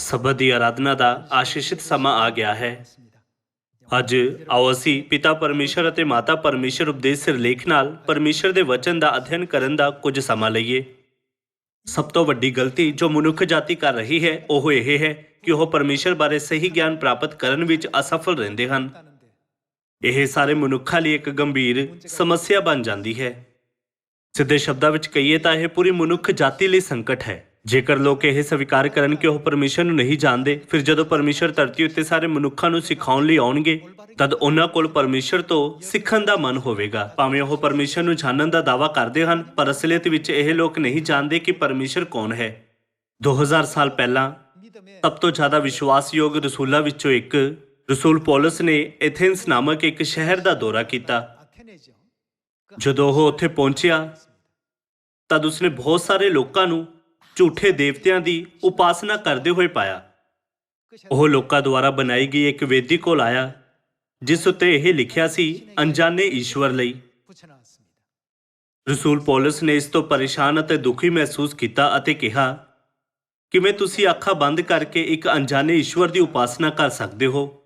ਸਬਤ ਦੀ ਆਰਾਧਨਾ ਦਾ ਆਸ਼ੀਸ਼ਿਤ ਸਮਾਂ ਆ ਗਿਆ ਹੈ। ਅੱਜ ਆਓ ਅਸੀਂ ਪਿਤਾ ਪਰਮੇਸ਼ਰ ਅਤੇ ਮਾਤਾ ਪਰਮੇਸ਼ਰ ਉਪਦੇਸ਼ ਸਿਰਲੇਖ ਨਾਲ ਪਰਮੇਸ਼ਰ ਦੇ ਵਚਨ ਦਾ ਅਧਿਐਨ ਕਰਨ ਦਾ ਕੁਝ ਸਮਾਂ ਲਈਏ। ਸਭ ਤੋਂ ਵੱਡੀ ਗਲਤੀ ਜੋ ਮਨੁੱਖ ਜਾਤੀ ਕਰ ਰਹੀ ਹੈ ਉਹ ਇਹ ਹੈ ਕਿ ਉਹ ਪਰਮੇਸ਼ਰ ਬਾਰੇ ਸਹੀ ਗਿਆਨ ਪ੍ਰਾਪਤ ਕਰਨ ਵਿੱਚ ਅਸਫਲ ਰਹਿੰਦੇ ਹਨ। ਇਹ ਸਾਰੇ ਮਨੁੱਖਾਂ ਲਈ ਇੱਕ ਗੰਭੀਰ ਸਮੱਸਿਆ ਬਣ ਜਾਂਦੀ ਹੈ। ਸਿੱਧੇ ਸ਼ਬਦਾਂ ਵਿੱਚ ਕਹੀਏ ਤਾਂ ਇਹ ਪੂਰੀ ਮਨੁੱਖ ਜਾਤੀ ਲਈ ਸੰਕਟ ਹੈ। ਜੇਕਰ ਲੋਕ ਇਹ ਸਵੀਕਾਰ ਕਰਨ ਕਿ ਉਹ ਪਰਮੇਸ਼ਰ ਨੂੰ ਨਹੀਂ ਜਾਣਦੇ, ਫਿਰ ਜਦੋਂ ਪਰਮੇਸ਼ਰ ਧਰਤੀ ਉੱਤੇ ਸਾਰੇ ਮਨੁੱਖਾਂ ਨੂੰ ਸਿਖਾਉਣ ਲਈ ਆਉਣਗੇ ਤਦ ਉਹਨਾਂ ਕੋਲ ਪਰਮੇਸ਼ਰ ਤੋਂ ਸਿੱਖਣ ਦਾ ਮਨ ਹੋਵੇਗਾ। ਭਾਵੇਂ ਉਹ ਪਰਮੇਸ਼ਰ ਨੂੰ ਜਾਣਨ ਦਾ ਦਾਅਵਾ ਕਰਦੇ ਹਨ, ਪਰ ਅਸਲੀਅਤ ਵਿੱਚ ਇਹ ਲੋਕ ਨਹੀਂ ਜਾਣਦੇ ਕਿ ਪਰਮੇਸ਼ਰ ਕੌਣ ਹੈ। 2000 ਸਾਲ ਪਹਿਲਾਂ ਸਭ ਤੋਂ ਜ਼ਿਆਦਾ ਵਿਸ਼ਵਾਸਯੋਗ ਰਸੂਲਾਂ ਵਿੱਚੋਂ ਇੱਕ ਰਸੂਲ ਪੌਲਸ ਨੇ ਐਥੇਂਸ ਨਾਮਕ ਇੱਕ ਸ਼ਹਿਰ ਦਾ ਦੌਰਾ ਕੀਤਾ। ਜਦੋਂ ਉਹ ਉੱਥੇ ਪਹੁੰਚਿਆ ਤਦ ਉਸਨੇ ਬਹੁਤ ਸਾਰੇ ਲੋਕਾਂ ਨੂੰ ਝੂਠੇ ਦੇਵਤਿਆਂ ਦੀ ਉਪਾਸਨਾ ਕਰਦੇ ਹੋਏ ਪਾਇਆ। ਉਹ ਲੋਕਾਂ ਦੁਆਰਾ ਬਣਾਈ ਗਈ ਇੱਕ ਵੇਦੀ ਕੋਲ ਆਇਆ ਜਿਸ ਉੱਤੇ ਇਹ ਲਿਖਿਆ ਸੀ, ਅਣਜਾਣੇ ਈਸ਼ਵਰ ਲਈ। ਰਸੂਲ ਪੌਲਸ ਨੇ ਇਸ ਤੋਂ ਪਰੇਸ਼ਾਨ ਅਤੇ ਦੁਖੀ ਮਹਿਸੂਸ ਕੀਤਾ ਅਤੇ ਕਿਹਾ, ਕਿਵੇਂ ਤੁਸੀਂ ਅੱਖਾਂ ਬੰਦ ਕਰਕੇ ਇੱਕ ਅਣਜਾਣੇ ਈਸ਼ਵਰ ਦੀ ਉਪਾਸਨਾ ਕਰ ਸਕਦੇ ਹੋ?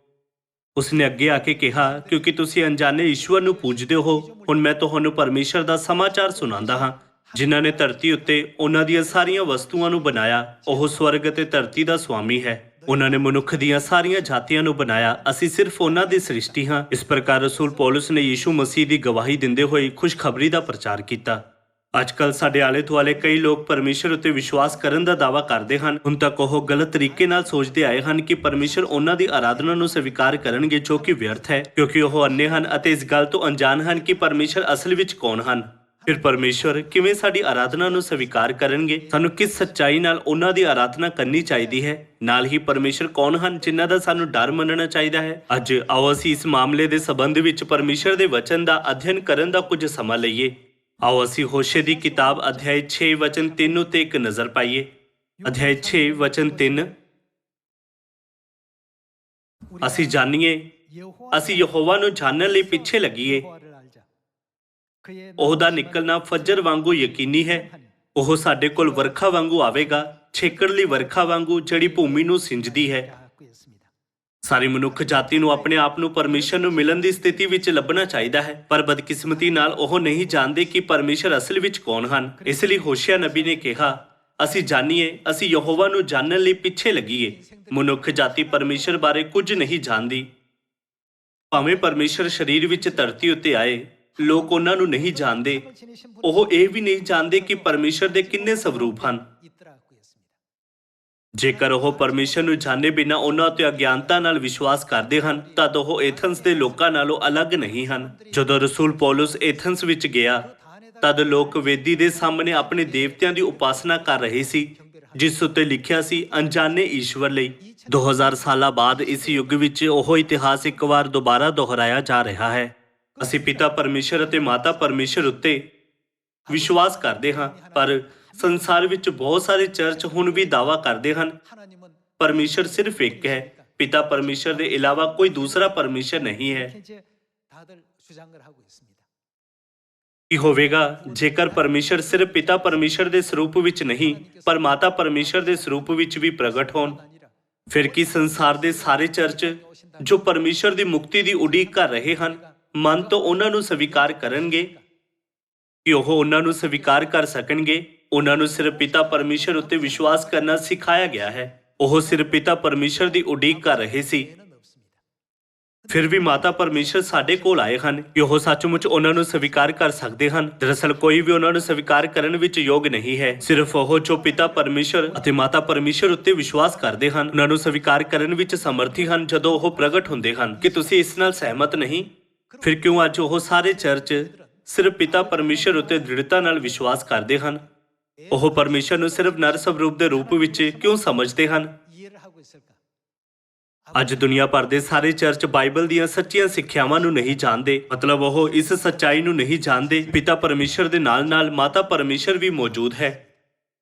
ਉਸਨੇ ਅੱਗੇ ਆ ਕੇ ਕਿਹਾ, ਕਿਉਂਕਿ ਤੁਸੀਂ ਅਣਜਾਣੇ ਈਸ਼ਵਰ ਨੂੰ ਪੂਜਦੇ ਹੋ, ਹੁਣ ਮੈਂ ਤੁਹਾਨੂੰ ਪਰਮੇਸ਼ਰ ਦਾ ਸਮਾਚਾਰ ਸੁਣਾਉਂਦਾ ਹਾਂ, ਜਿਨ੍ਹਾਂ ਨੇ ਧਰਤੀ ਉੱਤੇ ਉਹਨਾਂ ਦੀਆਂ ਸਾਰੀਆਂ ਵਸਤੂਆਂ ਨੂੰ ਬਣਾਇਆ। ਉਹ ਸਵਰਗ ਅਤੇ ਧਰਤੀ ਦਾ ਸੁਆਮੀ ਹੈ। ਉਹਨਾਂ ਨੇ ਮਨੁੱਖ ਦੀਆਂ ਸਾਰੀਆਂ ਜਾਤੀਆਂ ਨੂੰ ਬਣਾਇਆ। ਅਸੀਂ ਸਿਰਫ ਉਹਨਾਂ ਦੀ ਸ੍ਰਿਸ਼ਟੀ ਹਾਂ। ਇਸ ਪ੍ਰਕਾਰ ਰਸੂਲ ਪੌਲਸ ਨੇ ਯੀਸ਼ੂ ਮਸੀਹ ਦੀ ਗਵਾਹੀ ਦਿੰਦੇ ਹੋਏ ਖੁਸ਼ਖਬਰੀ ਦਾ ਪ੍ਰਚਾਰ ਕੀਤਾ। ਅੱਜ ਕੱਲ੍ਹ ਸਾਡੇ ਆਲੇ ਦੁਆਲੇ ਕਈ ਲੋਕ ਪਰਮੇਸ਼ਰ ਉੱਤੇ ਵਿਸ਼ਵਾਸ ਕਰਨ ਦਾ ਦਾਅਵਾ ਕਰਦੇ ਹਨ। ਹੁਣ ਤੱਕ ਉਹ ਗਲਤ ਤਰੀਕੇ ਨਾਲ ਸੋਚਦੇ ਆਏ ਹਨ ਕਿ ਪਰਮੇਸ਼ਰ ਉਹਨਾਂ ਦੀ ਆਰਾਧਨਾ ਨੂੰ ਸਵੀਕਾਰ ਕਰਨਗੇ, ਜੋ ਕਿ ਵਿਅਰਥ ਹੈ, ਕਿਉਂਕਿ ਉਹ ਅੰਨੇ ਹਨ ਅਤੇ ਇਸ ਗੱਲ ਤੋਂ ਅਣਜਾਣ ਹਨ ਕਿ ਪਰਮੇਸ਼ਰ ਅਸਲ ਵਿੱਚ ਕੌਣ ਹਨ। ਫਿਰ ਪਰਮੇਸ਼ਰ ਕਿਵੇਂ ਸਾਡੀ ਆਰਾਧਨਾ ਨੂੰ ਸਵੀਕਾਰ ਕਰਨਗੇ? ਸਾਨੂੰ ਕਿਸ ਸੱਚਾਈ ਨਾਲ ਉਹਨਾਂ ਦੀ ਆਰਾਧਨਾ ਕਰਨੀ ਚਾਹੀਦੀ ਹੈ? ਨਾਲ ਹੀ ਪਰਮੇਸ਼ਰ ਕੌਣ ਹਨ ਜਿਨ੍ਹਾਂ ਦਾ ਸਾਨੂੰ ਡਰ ਮੰਨਣਾ ਚਾਹੀਦਾ ਹੈ? ਅੱਜ ਆਓ ਅਸੀਂ ਇਸ ਮਾਮਲੇ ਦੇ ਸੰਬੰਧ ਵਿੱਚ ਪਰਮੇਸ਼ਰ ਦੇ ਵਚਨ ਦਾ ਅਧਿਐਨ ਕਰਨ ਦਾ ਕੁਝ ਸਮਾਂ ਲਈਏ। ਆਓ ਅਸੀਂ ਹੋਸ਼ੇ ਦੀ ਕਿਤਾਬ ਅਧਿਆਇ 6 ਵਚਨ 3 ਉੱਤੇ ਇੱਕ ਨਜ਼ਰ ਪਾਈਏ। ਅਧਿਆਇ 6 ਵਚਨ 3, ਅਸੀਂ ਜਾਣੀਏ, ਅਸੀਂ ਯਹੋਵਾ ਨੂੰ ਜਾਣਨ ਲਈ ਪਿੱਛੇ ਲੱਗੀਏ। ਉਹਦਾ ਨਿਕਲਣਾ ਫਜਰ ਵਾਂਗੂ ਯਕੀਨੀ ਹੈ। ਉਹ ਸਾਡੇ ਕੋਲ ਵਰਖਾ ਵਾਂਗੂ ਆਵੇਗਾ, ਛੇਕੜਲੀ ਵਰਖਾ ਵਾਂਗੂ ਜਿਹੜੀ ਭੂਮੀ ਨੂੰ ਸਿੰਜਦੀ ਹੈ। ਸਾਰੀ ਮਨੁੱਖ ਜਾਤੀ ਨੂੰ ਆਪਣੇ ਆਪ ਨੂੰ ਪਰਮੇਸ਼ਰ ਨੂੰ ਮਿਲਣ ਦੀ ਸਥਿਤੀ ਵਿੱਚ ਲੱਭਣਾ ਚਾਹੀਦਾ ਹੈ, ਪਰ ਬਦਕਿਸਮਤੀ ਨਾਲ ਉਹ ਨਹੀਂ ਜਾਣਦੇ ਕਿ ਪਰਮੇਸ਼ਰ ਅਸਲ ਵਿੱਚ ਕੌਣ ਹਨ। ਇਸ ਲਈ ਹੋਸ਼ਿਆ ਨਬੀ ਨੇ ਕਿਹਾ, ਅਸੀਂ ਜਾਣੀਏ, ਅਸੀਂ ਯਹੋਵਾ ਨੂੰ ਜਾਣਨ ਲਈ ਪਿੱਛੇ ਲੱਗੀਏ। ਮਨੁੱਖ ਜਾਤੀ ਪਰਮੇਸ਼ਰ ਬਾਰੇ ਕੁਝ ਨਹੀਂ ਜਾਣਦੀ। ਭਾਵੇਂ ਪਰਮੇਸ਼ਰ ਸਰੀਰ ਵਿੱਚ ਧਰਤੀ ਉੱਤੇ ਆਏ, ਲੋਕ ਉਹਨਾਂ ਨੂੰ ਨਹੀਂ ਜਾਣਦੇ। ਉਹ ਇਹ ਵੀ ਨਹੀਂ ਜਾਣਦੇ ਕਿ ਪਰਮੇਸ਼ਰ ਦੇ ਕਿੰਨੇ ਸਵਰੂਪ ਹਨ। ਜੇਕਰ ਉਹ ਪਰਮੇਸ਼ਰ ਨੂੰ ਜਾਣੇ ਬਿਨਾਂ ਉਹਨਾਂ ਉੱਤੇ ਅਗਿਆਨਤਾ ਨਾਲ ਵਿਸ਼ਵਾਸ ਕਰਦੇ ਹਨ ਤਦ ਉਹ ਐਥਨਸ ਦੇ ਲੋਕਾਂ ਨਾਲੋਂ ਅਲੱਗ ਨਹੀਂ ਹਨ। ਜਦੋਂ ਰਸੂਲ ਪੌਲਸ ਐਥਨਸ ਵਿੱਚ ਗਿਆ ਤਦ ਲੋਕ ਵੇਦੀ ਦੇ ਸਾਹਮਣੇ ਆਪਣੇ ਦੇਵਤਿਆਂ ਦੀ ਉਪਾਸਨਾ ਕਰ ਰਹੇ ਸੀ, ਜਿਸ ਉੱਤੇ ਲਿਖਿਆ ਸੀ, ਅਣਜਾਣੇ ਈਸ਼ਵਰ ਲਈ। 2000 ਸਾਲਾਂ ਬਾਅਦ ਇਸ ਯੁੱਗ ਵਿੱਚ ਉਹ ਇਤਿਹਾਸ ਇੱਕ ਵਾਰ ਦੁਬਾਰਾ ਦੁਹਰਾਇਆ ਜਾ ਰਿਹਾ ਹੈ। ਅਸੀਂ ਪਿਤਾ ਪਰਮੇਸ਼ਰ ਅਤੇ ਮਾਤਾ ਪਰਮੇਸ਼ਰ ਉੱਤੇ ਵਿਸ਼ਵਾਸ ਕਰਦੇ ਹਾਂ, ਪਰ ਸੰਸਾਰ ਵਿੱਚ ਬਹੁਤ ਸਾਰੇ ਚਰਚ ਹੁਣ ਵੀ ਦਾਅਵਾ ਕਰਦੇ ਹਨ ਪਰਮੇਸ਼ਰ ਸਿਰਫ ਇੱਕ ਹੈ। ਪਿਤਾ ਪਰਮੇਸ਼ਰ ਦੇ ਇਲਾਵਾ ਕੋਈ ਦੂਸਰਾ ਪਰਮੇਸ਼ਰ ਨਹੀਂ ਹੈ। ਕੀ ਹੋਵੇਗਾ ਜੇਕਰ ਪਰਮੇਸ਼ਰ ਸਿਰਫ ਪਿਤਾ ਪਰਮੇਸ਼ਰ ਦੇ ਸਰੂਪ ਵਿੱਚ ਨਹੀਂ ਪਰ ਮਾਤਾ ਪਰਮੇਸ਼ਰ ਦੇ ਸਰੂਪ ਵਿੱਚ ਵੀ ਪ੍ਰਗਟ ਹੋਣ? ਫਿਰ ਕੀ ਸੰਸਾਰ ਦੇ ਸਾਰੇ ਚਰਚ ਜੋ ਪਰਮੇਸ਼ਰ ਦੀ ਮੁਕਤੀ ਦੀ ਉਡੀਕ ਕਰ ਰਹੇ ਹਨ ਮਨ ਤੋਂ ਉਹਨਾਂ ਨੂੰ ਸਵੀਕਾਰ ਕਰਨਗੇ? ਕਿ ਉਹ ਉਹਨਾਂ ਨੂੰ ਸਵੀਕਾਰ ਕਰ ਸਕਣਗੇ? ਉਹਨਾਂ ਨੂੰ ਸਿਰਫ ਪਿਤਾ ਪਰਮੇਸ਼ਰ ਉੱਤੇ ਵਿਸ਼ਵਾਸ ਕਰਨਾ ਸਿਖਾਇਆ ਗਿਆ ਹੈ। ਉਹ ਸਿਰਫ ਪਿਤਾ ਪਰਮੇਸ਼ਰ ਦੀ ਉਡੀਕ ਕਰ ਰਹੇ ਸੀ। ਫਿਰ ਵੀ ਮਾਤਾ ਪਰਮੇਸ਼ਰ ਸਾਡੇ ਕੋਲ ਆਏ ਹਨ ਕਿ ਉਹ ਸੱਚਮੁੱਚ ਉਹਨਾਂ ਨੂੰ ਸਵੀਕਾਰ ਕਰ ਸਕਦੇ ਹਨ। ਦਰਅਸਲ ਕੋਈ ਵੀ ਉਹਨਾਂ ਨੂੰ ਸਵੀਕਾਰ ਕਰਨ ਵਿੱਚ ਯੋਗ ਨਹੀਂ ਹੈ। ਸਿਰਫ ਉਹ ਜੋ ਪਿਤਾ ਪਰਮੇਸ਼ਰ ਅਤੇ ਮਾਤਾ ਪਰਮੇਸ਼ਰ ਉੱਤੇ ਵਿਸ਼ਵਾਸ ਕਰਦੇ ਹਨ ਉਹਨਾਂ ਨੂੰ ਸਵੀਕਾਰ ਕਰਨ ਵਿੱਚ ਸਮਰਥੀ ਹਨ ਜਦੋਂ ਉਹ ਪ੍ਰਗਟ ਹੁੰਦੇ ਹਨ। ਕਿ ਤੁਸੀਂ ਇਸ ਨਾਲ ਸਹਿਮਤ ਨਹੀਂ? ਫਿਰ ਕਿਉਂ ਅੱਜ ਉਹ ਸਾਰੇ ਚਰਚ ਸਿਰਫ ਪਿਤਾ ਪਰਮੇਸ਼ਰ ਉੱਤੇ ਦ੍ਰਿੜਤਾ ਨਾਲ ਵਿਸ਼ਵਾਸ ਕਰਦੇ ਹਨ? ਉਹ ਪਰਮੇਸ਼ਰ ਨੂੰ ਸਿਰਫ ਨਰ ਸਵਰੂਪ ਦੇ ਰੂਪ ਵਿੱਚ ਕਿਉਂ ਸਮਝਦੇ ਹਨ? ਅੱਜ ਦੁਨੀਆ ਭਰ ਦੇ ਸਾਰੇ ਚਰਚ ਬਾਈਬਲ ਦੀਆਂ ਸੱਚੀਆਂ ਸਿੱਖਿਆਵਾਂ ਨੂੰ ਨਹੀਂ ਜਾਣਦੇ। ਮਤਲਬ ਉਹ ਇਸ ਸੱਚਾਈ ਨੂੰ ਨਹੀਂ ਜਾਣਦੇ ਪਿਤਾ ਪਰਮੇਸ਼ਰ ਦੇ ਨਾਲ ਨਾਲ ਮਾਤਾ ਪਰਮੇਸ਼ਰ ਵੀ ਮੌਜੂਦ ਹੈ।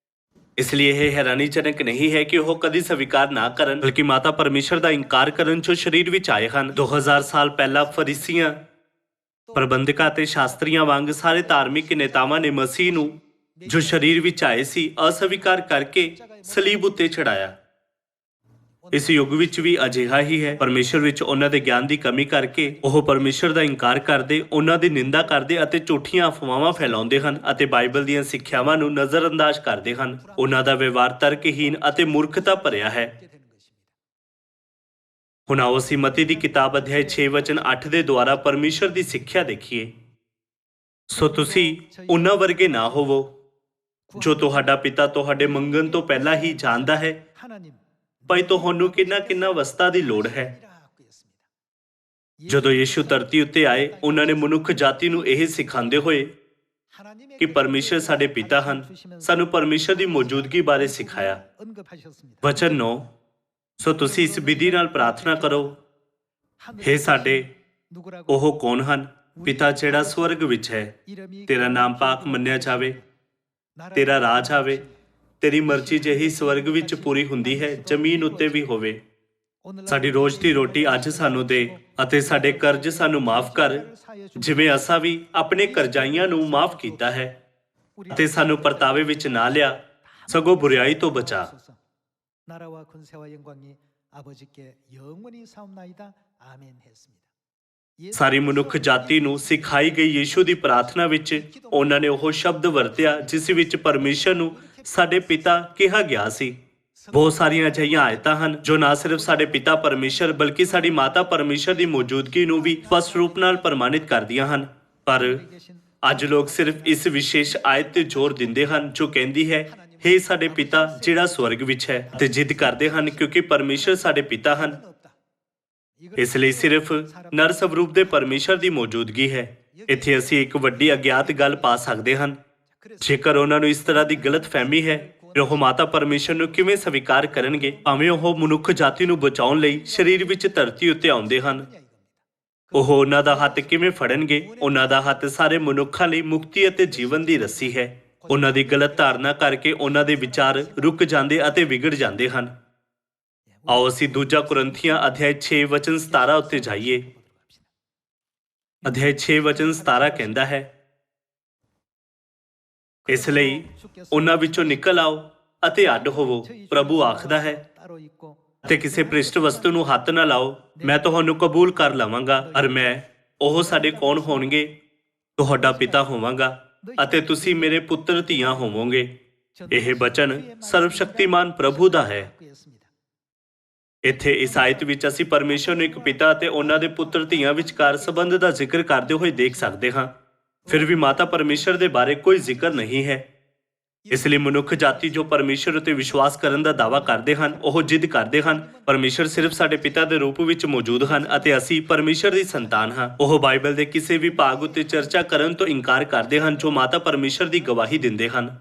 ਇਸ ਲਈ ਇਹ ਹੈਰਾਨੀਜਨਕ ਨਹੀਂ ਹੈ ਕਿ ਉਹ ਕਦੀ ਸਵੀਕਾਰ ਨਾ ਕਰਨ, ਬਲਕਿ ਮਾਤਾ ਪਰਮੇਸ਼ਰ ਦਾ ਇਨਕਾਰ ਕਰਨ ਜੋ ਸਰੀਰ ਵਿੱਚ ਆਏ ਹਨ। 2000 ਸਾਲ ਪਹਿਲਾਂ ਫਰੀਸੀਆਂ, ਪ੍ਰਬੰਧਕਾਂ ਅਤੇ ਸ਼ਾਸਤਰੀਆਂ ਵਾਂਗ ਸਾਰੇ ਧਾਰਮਿਕ ਨੇਤਾਵਾਂ ਨੇ ਮਸੀਹ ਨੂੰ ਜੋ ਸਰੀਰ ਵਿੱਚ ਆਏ ਸੀ ਅਸਵੀਕਾਰ ਕਰਕੇ ਸਲੀਬ ਉੱਤੇ ਚੜਾਇਆ। ਇਸ ਯੁੱਗ ਵਿੱਚ ਵੀ ਅਜਿਹਾ ਹੀ ਹੈ। ਪਰਮੇਸ਼ਰ ਵਿੱਚ ਉਹਨਾਂ ਦੇ ਗਿਆਨ ਦੀ ਕਮੀ ਕਰਕੇ ਉਹ ਪਰਮੇਸ਼ਰ ਦਾ ਇਨਕਾਰ ਕਰਦੇ, ਉਹਨਾਂ ਦੀ ਨਿੰਦਾ ਕਰਦੇ ਅਤੇ ਝੂਠੀਆਂ ਅਫਵਾਹਾਂ ਫੈਲਾਉਂਦੇ ਹਨ ਅਤੇ ਬਾਈਬਲ ਦੀਆਂ ਸਿੱਖਿਆਵਾਂ ਨੂੰ ਨਜ਼ਰਅੰਦਾਜ਼ ਕਰਦੇ ਹਨ। ਉਹਨਾਂ ਦਾ ਵਿਵਹਾਰ ਤਰਕਹੀਨ ਅਤੇ ਮੂਰਖਤਾ ਭਰਿਆ ਹੈ। ਹੁਣ ਆਓ ਅਸੀਂ ਮਤੀ ਦੀ ਕਿਤਾਬ ਅਧਿਆਇ 6 ਵਚਨ 8 ਦੇ ਦੁਆਰਾ ਪਰਮੇਸ਼ਰ ਦੀ ਸਿੱਖਿਆ ਦੇਖੀਏ। ਸੋ ਤੁਸੀਂ ਉਹਨਾਂ ਵਰਗੇ ਨਾ ਹੋਵੋ ਜੋ ਤੁਹਾਡਾ ਪਿਤਾ ਤੁਹਾਡੇ ਮੰਗਣ ਤੋਂ ਪਹਿਲਾਂ ਹੀ ਜਾਣਦਾ ਹੈ ਭਾਈ ਤੁਹਾਨੂੰ ਕਿੰਨਾ ਵਸਤਾਂ ਦੀ ਲੋੜ ਹੈ। ਜਦੋਂ ਯਿਸੂ ਧਰਤੀ ਉੱਤੇ ਆਏ ਉਹਨਾਂ ਨੇ ਮਨੁੱਖ ਜਾਤੀ ਨੂੰ ਇਹ ਸਿਖਾਉਂਦੇ ਹੋਏ ਕਿ ਪਰਮੇਸ਼ਰ ਸਾਡੇ ਪਿਤਾ ਹਨ, ਸਾਨੂੰ ਪਰਮੇਸ਼ਰ ਦੀ ਮੌਜੂਦਗੀ ਬਾਰੇ ਸਿਖਾਇਆ। ਵਚਨ 9, ਸੋ ਤੁਸੀਂ ਇਸ ਵਿਧੀ ਨਾਲ ਪ੍ਰਾਰਥਨਾ ਕਰੋ, ਹੇ ਸਾਡੇ ਉਹ ਕੌਣ ਹਨ? ਪਿਤਾ ਜਿਹੜਾ ਸਵਰਗ ਵਿੱਚ ਹੈ, ਤੇਰਾ ਨਾਮ ਪਾਕ ਮੰਨਿਆ ਜਾਵੇ, ਤੇਰਾ ਰਾਜ ਆਵੇ, ਤੇਰੀ ਮਰਜ਼ੀ ਜਿਹੀ ਸਵਰਗ ਵਿੱਚ ਪੂਰੀ ਹੁੰਦੀ ਹੈ ਜ਼ਮੀਨ ਉੱਤੇ ਵੀ ਹੋਵੇ। ਸਾਡੀ ਰੋਜ਼ ਦੀ ਰੋਟੀ ਅੱਜ ਸਾਨੂੰ ਦੇ ਅਤੇ ਸਾਡੇ ਕਰਜ਼ ਸਾਨੂੰ ਮਾਫ ਕਰ ਜਿਵੇਂ ਅਸਾਂ ਵੀ ਆਪਣੇ ਕਰਜ਼ਾਈਆਂ ਨੂੰ ਮਾਫ ਕੀਤਾ ਹੈ, ਅਤੇ ਸਾਨੂੰ ਪਰਤਾਵੇ ਵਿੱਚ ਨਾ ਲਿਆ ਸਗੋਂ ਬੁਰਾਈ ਤੋਂ ਬਚਾ। 나라와 권세와 영광이 아버지께 영원히 사옵나이다. 아멘 했습니다. ਸਾਰੀ ਮਨੁੱਖ ਜਾਤੀ ਨੂੰ ਸਿਖਾਈ ਗਈ ਯਿਸੂ ਦੀ ਪ੍ਰਾਰਥਨਾ ਵਿੱਚ ਉਹਨਾਂ ਨੇ ਉਹ ਸ਼ਬਦ ਵਰਤਿਆ ਜਿਸ ਵਿੱਚ ਪਰਮੇਸ਼ਰ ਨੂੰ ਸਾਡੇ ਪਿਤਾ ਕਿਹਾ ਗਿਆ ਸੀ। ਬਹੁਤ ਸਾਰੀਆਂ ਅਜਿਹੀਆਂ ਆਇਤਾਂ ਹਨ ਜੋ ਨਾ ਸਿਰਫ ਸਾਡੇ ਪਿਤਾ ਪਰਮੇਸ਼ਰ ਬਲਕਿ ਸਾਡੀ ਮਾਤਾ ਪਰਮੇਸ਼ਰ ਦੀ ਮੌਜੂਦਗੀ ਨੂੰ ਵੀ ਸਪਸ਼ਟ ਰੂਪ ਨਾਲ ਪ੍ਰਮਾਣਿਤ ਕਰਦੀਆਂ ਹਨ। ਪਰ ਅੱਜ ਲੋਕ ਸਿਰਫ ਇਸ ਵਿਸ਼ੇਸ਼ ਆਇਤ ਤੇ ਜ਼ੋਰ ਦਿੰਦੇ ਹਨ ਜੋ ਕਹਿੰਦੀ ਹੈ, ਹੇ ਸਾਡੇ ਪਿਤਾ ਜਿਹੜਾ ਸਵਰਗ ਵਿੱਚ ਹੈ, ਤੇ ਜਿੱਦ ਕਰਦੇ ਹਨ ਕਿਉਂਕਿ ਪਰਮੇਸ਼ਰ ਸਾਡੇ ਪਿਤਾ ਹਨ। ਇਸ ਲਈ ਸਿਰਫ ਨਰ ਸਵਰੂਪ ਦੇ ਪਰਮੇਸ਼ਰ ਦੀ ਮੌਜੂਦਗੀ ਹੈ। ਇੱਥੇ ਅਸੀਂ ਇੱਕ ਵੱਡੀ ਅਗਿਆਤ ਗੱਲ ਪਾ ਸਕਦੇ ਹਨ। ਜੇਕਰ ਉਹਨਾਂ ਨੂੰ ਇਸ ਤਰ੍ਹਾਂ ਦੀ ਗਲਤ ਫਹਿਮੀ ਹੈ, ਉਹ ਮਾਤਾ ਪਰਮੇਸ਼ਰ ਨੂੰ ਕਿਵੇਂ ਸਵੀਕਾਰ ਕਰਨਗੇ ਭਾਵੇਂ ਉਹ ਮਨੁੱਖ ਜਾਤੀ ਨੂੰ ਬਚਾਉਣ ਲਈ ਸਰੀਰ ਵਿੱਚ ਧਰਤੀ ਉੱਤੇ ਆਉਂਦੇ ਹਨ? ਉਹ ਉਹਨਾਂ ਦਾ ਹੱਥ ਕਿਵੇਂ ਫੜਨਗੇ? ਉਹਨਾਂ ਦਾ ਹੱਥ ਸਾਰੇ ਮਨੁੱਖਾਂ ਲਈ ਮੁਕਤੀ ਅਤੇ ਜੀਵਨ ਦੀ ਰੱਸੀ ਹੈ। ਉਹਨਾਂ ਦੀ ਗਲਤ ਧਾਰਨਾ ਕਰਕੇ ਉਹਨਾਂ ਦੇ ਵਿਚਾਰ ਰੁਕ ਜਾਂਦੇ ਅਤੇ ਵਿਗੜ ਜਾਂਦੇ ਹਨ। ਆਓ ਅਸੀਂ ਦੂਜਾ ਕੁਰਿੰਥੀਆਂ ਅਧਿਆਇ 6 ਵਚਨ 17 ਉੱਤੇ ਜਾਈਏ। ਅਧਿਆਇ 6 ਵਚਨ 17 ਕਹਿੰਦਾ ਹੈ, ਇਸ ਲਈ ਉਹਨਾਂ ਵਿੱਚੋਂ ਨਿਕਲ ਆਓ ਅਤੇ ਅੱਡ ਹੋਵੋ, ਪ੍ਰਭੂ ਆਖਦਾ ਹੈ, ਅਤੇ ਕਿਸੇ ਭ੍ਰਿਸ਼ਟ ਵਸਤੂ ਨੂੰ ਹੱਥ ਨਾ ਲਾਓ। ਮੈਂ ਤੁਹਾਨੂੰ ਕਬੂਲ ਕਰ ਲਵਾਂਗਾ ਔਰ ਮੈਂ ਉਹ ਸਾਡੇ ਕੌਣ ਹੋਣਗੇ? ਤੁਹਾਡਾ ਪਿਤਾ ਹੋਵਾਂਗਾ ਅਤੇ ਤੁਸੀਂ ਮੇਰੇ ਪੁੱਤਰ ਧੀਆਂ ਹੋਵੋਗੇ। ਇਹ ਬਚਨ ਸਰਵਸ਼ਕਤੀਮਾਨ ਪ੍ਰਭੂ ਦਾ ਹੈ। ਇੱਥੇ ਇਸ ਆਇਤ ਵਿੱਚ ਅਸੀਂ ਪਰਮੇਸ਼ਰ ਨੂੰ ਇੱਕ ਪਿਤਾ ਅਤੇ ਉਹਨਾਂ ਦੇ ਪੁੱਤਰ ਧੀਆਂ ਵਿਚਕਾਰ ਸੰਬੰਧ ਦਾ ਜ਼ਿਕਰ ਕਰਦੇ ਹੋਏ ਦੇਖ ਸਕਦੇ ਹਾਂ। ਫਿਰ ਵੀ ਮਾਤਾ ਪਰਮੇਸ਼ਰ ਦੇ ਬਾਰੇ ਕੋਈ ਜ਼ਿਕਰ ਨਹੀਂ ਹੈ। ਇਸ ਲਈ ਮਨੁੱਖ ਜਾਤੀ ਜੋ ਪਰਮੇਸ਼ਰ ਉੱਤੇ ਵਿਸ਼ਵਾਸ ਕਰਨ ਦਾ ਦਾਅਵਾ ਕਰਦੇ ਹਨ, ਉਹ ਜਿੱਦ ਕਰਦੇ ਹਨ ਪਰਮੇਸ਼ਰ ਸਿਰਫ ਸਾਡੇ ਪਿਤਾ ਦੇ ਰੂਪ ਵਿੱਚ ਮੌਜੂਦ ਹਨ ਅਤੇ ਅਸੀਂ ਪਰਮੇਸ਼ਰ ਦੀ ਸੰਤਾਨ ਹਾਂ। ਉਹ ਬਾਈਬਲ ਦੇ ਕਿਸੇ ਵੀ ਭਾਗ ਉੱਤੇ ਚਰਚਾ ਕਰਨ ਤੋਂ ਇਨਕਾਰ ਕਰਦੇ ਹਨ ਜੋ ਮਾਤਾ ਪਰਮੇਸ਼ਰ ਦੀ ਗਵਾਹੀ ਦਿੰਦੇ ਹਨ।